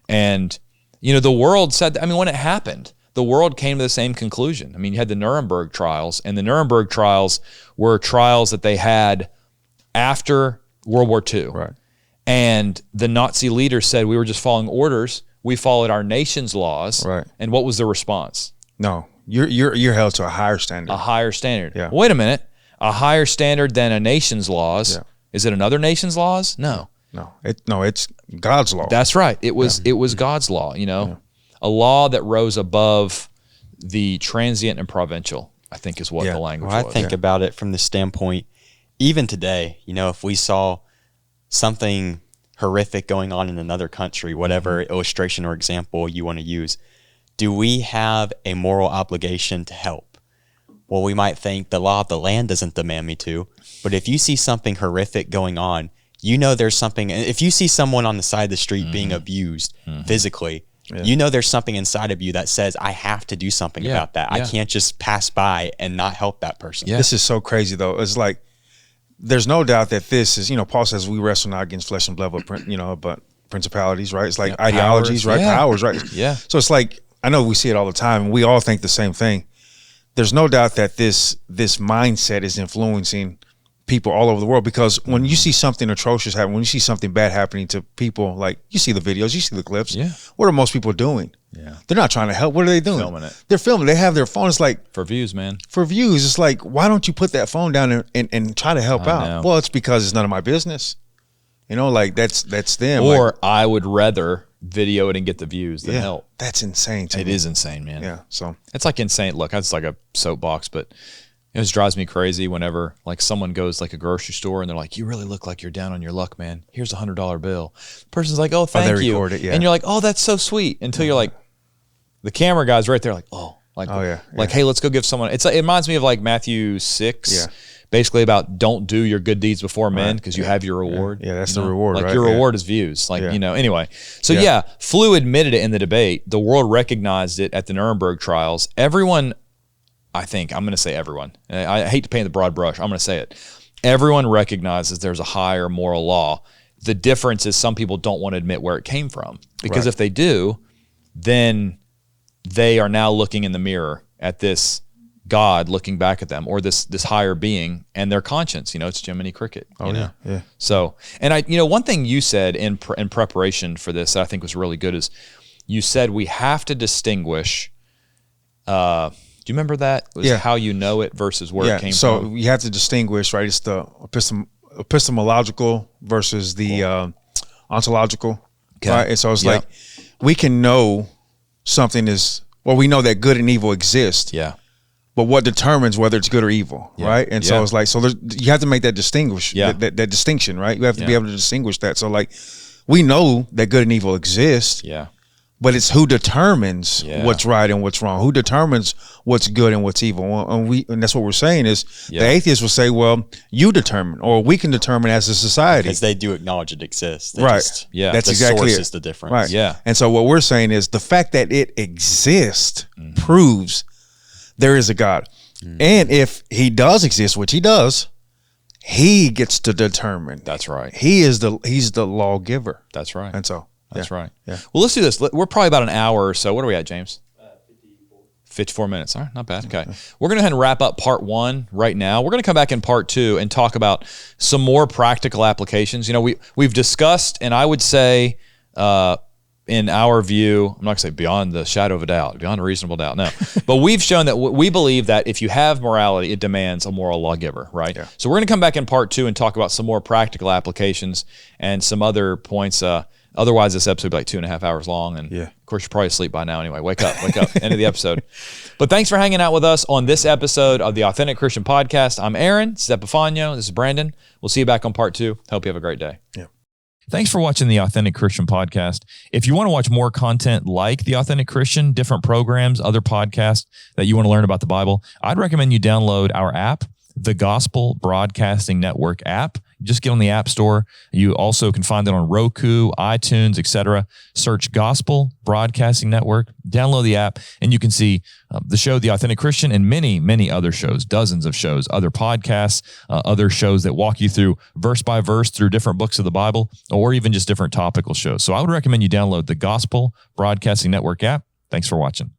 [SPEAKER 2] And, the world said that, when it happened, the world came to the same conclusion. You had the Nuremberg trials, and the Nuremberg trials were trials that they had after World War II.
[SPEAKER 1] Right.
[SPEAKER 2] And the Nazi leaders said, we were just following orders. We followed our nation's laws.
[SPEAKER 1] Right.
[SPEAKER 2] And what was the response?
[SPEAKER 1] No, you're held to a higher standard.
[SPEAKER 2] A higher standard.
[SPEAKER 1] Yeah.
[SPEAKER 2] Wait a minute. A higher standard than a nation's laws.
[SPEAKER 1] Yeah.
[SPEAKER 2] Is it another nation's laws? No.
[SPEAKER 1] It's God's law.
[SPEAKER 2] That's right. It was God's law, A law that rose above the transient and provincial, I think is what the language was.
[SPEAKER 3] I think about it from the standpoint, even today, if we saw something horrific going on in another country, whatever illustration or example you want to use, do we have a moral obligation to help? Well, we might think the law of the land doesn't demand me to, but if you see something horrific going on, there's something. If you see someone on the side of the street being abused physically, there's something inside of you that says, I have to do something about that. I can't just pass by and not help that person.
[SPEAKER 1] This is so crazy, though. It's like, there's no doubt that this is, Paul says we wrestle not against flesh and blood, but principalities, right? It's like ideologies,
[SPEAKER 2] powers,
[SPEAKER 1] right? Powers, right?
[SPEAKER 2] Yeah.
[SPEAKER 1] So it's like, I know we see it all the time, and we all think the same thing. There's no doubt that this mindset is influencing people all over the world, because when you see something atrocious happen, when you see something bad happening to people, like you see the videos, you see the clips.
[SPEAKER 2] Yeah.
[SPEAKER 1] What are most people doing? Yeah. They're not trying to help. What are they doing?
[SPEAKER 2] Filming it.
[SPEAKER 1] They're filming. They have their phones like
[SPEAKER 2] For views, man.
[SPEAKER 1] for views. It's like, why don't you put that phone down and try to help out?
[SPEAKER 2] know.
[SPEAKER 1] Well, it's because it's none of my business. Like that's them.
[SPEAKER 2] Or
[SPEAKER 1] like,
[SPEAKER 2] I would rather video it and get the views than help.
[SPEAKER 1] That's insane to
[SPEAKER 2] It
[SPEAKER 1] me.
[SPEAKER 2] is insane, man.
[SPEAKER 1] Yeah. So
[SPEAKER 2] It's like insane. Look, that's like a soapbox, but it just drives me crazy whenever like someone goes like a grocery store and they're like, you really look like you're down on your luck, man. Here's $100 bill. The person's like, oh, thank
[SPEAKER 1] they
[SPEAKER 2] you.
[SPEAKER 1] record it, yeah.
[SPEAKER 2] And you're like, oh, that's so sweet. Until you're like, the camera guy's right there like, oh, like, hey, let's go give someone. It reminds me of like Matthew 6, basically about don't do your good deeds before men because you have your reward.
[SPEAKER 1] Yeah, that's the reward,
[SPEAKER 2] Like
[SPEAKER 1] right?
[SPEAKER 2] your
[SPEAKER 1] Yeah.
[SPEAKER 2] reward is views. Like, anyway. So
[SPEAKER 1] Yeah.
[SPEAKER 2] Flew admitted it in the debate. The world recognized it at the Nuremberg trials. Everyone, I think, I'm going to say everyone. I hate to paint the broad brush. I'm going to say it. Everyone recognizes there's a higher moral law. The difference is some people don't want to admit where it came from. Because if they do, then they are now looking in the mirror at this God looking back at them, or this higher being, and their conscience. It's Jiminy Cricket.
[SPEAKER 1] yeah.
[SPEAKER 2] So, and one thing you said in preparation for this that I think was really good is you said we have to distinguish. Do you remember that? It was how you know it versus where it came
[SPEAKER 1] so
[SPEAKER 2] from.
[SPEAKER 1] you have to distinguish, right? It's the epistemological versus the ontological.
[SPEAKER 2] Okay.
[SPEAKER 1] Right? And so it's like we can know something is, well, we know that good and evil exist.
[SPEAKER 2] Yeah.
[SPEAKER 1] but what determines whether it's good or evil, right? And so it's like, so you have to make that that distinction, right? You have to be able to distinguish that. So like, we know that good and evil exist.
[SPEAKER 2] Yeah.
[SPEAKER 1] But it's who determines what's right and what's wrong. Who determines what's good and what's evil. And that's what we're saying is the atheists will say, well, you determine, or we can determine as a society.
[SPEAKER 3] Because they do acknowledge it exists. They
[SPEAKER 1] right.
[SPEAKER 3] Just,
[SPEAKER 1] That's
[SPEAKER 3] the
[SPEAKER 1] exactly
[SPEAKER 3] source
[SPEAKER 1] it.
[SPEAKER 3] is the difference.
[SPEAKER 1] Right.
[SPEAKER 2] Yeah.
[SPEAKER 1] And so what we're saying is the fact that it exists proves there is a God. And if he does exist, which he does, he gets to determine.
[SPEAKER 2] That's right.
[SPEAKER 1] He's the lawgiver.
[SPEAKER 2] That's right.
[SPEAKER 1] And so
[SPEAKER 2] that's right.
[SPEAKER 1] Yeah.
[SPEAKER 2] Well, let's do this. We're probably about an hour or so. What are we at, James? 54 minutes. All right, not bad. Okay. We're going to go ahead and wrap up part 1 right now. We're going to come back in part 2 and talk about some more practical applications. You know, we've discussed, and I would say, in our view, I'm not going to say beyond the shadow of a doubt, beyond a reasonable doubt, no. But we've shown that we believe that if you have morality, it demands a moral lawgiver, right? Yeah. So we're going to come back in part 2 and talk about some more practical applications and some other points. Otherwise, this episode would be like 2.5 hours long. And of course, you're probably asleep by now anyway. Wake up. End of the episode. But thanks for hanging out with us on this episode of the Authentic Christian Podcast. I'm Aaron. This is Epifanio. This is Brandon. We'll see you back on part 2. Hope you have a great day.
[SPEAKER 1] Yeah.
[SPEAKER 4] Thanks for watching the Authentic Christian Podcast. If you want to watch more content like the Authentic Christian, different programs, other podcasts that you want to learn about the Bible, I'd recommend you download our app, the Gospel Broadcasting Network app. Just get on the App Store. You also can find it on Roku, iTunes, etc. Search Gospel Broadcasting Network, download the app, and you can see the show, The Authentic Christian, and many, many other shows, dozens of shows, other podcasts, other shows that walk you through verse by verse through different books of the Bible, or even just different topical shows. So I would recommend you download the Gospel Broadcasting Network app. Thanks for watching.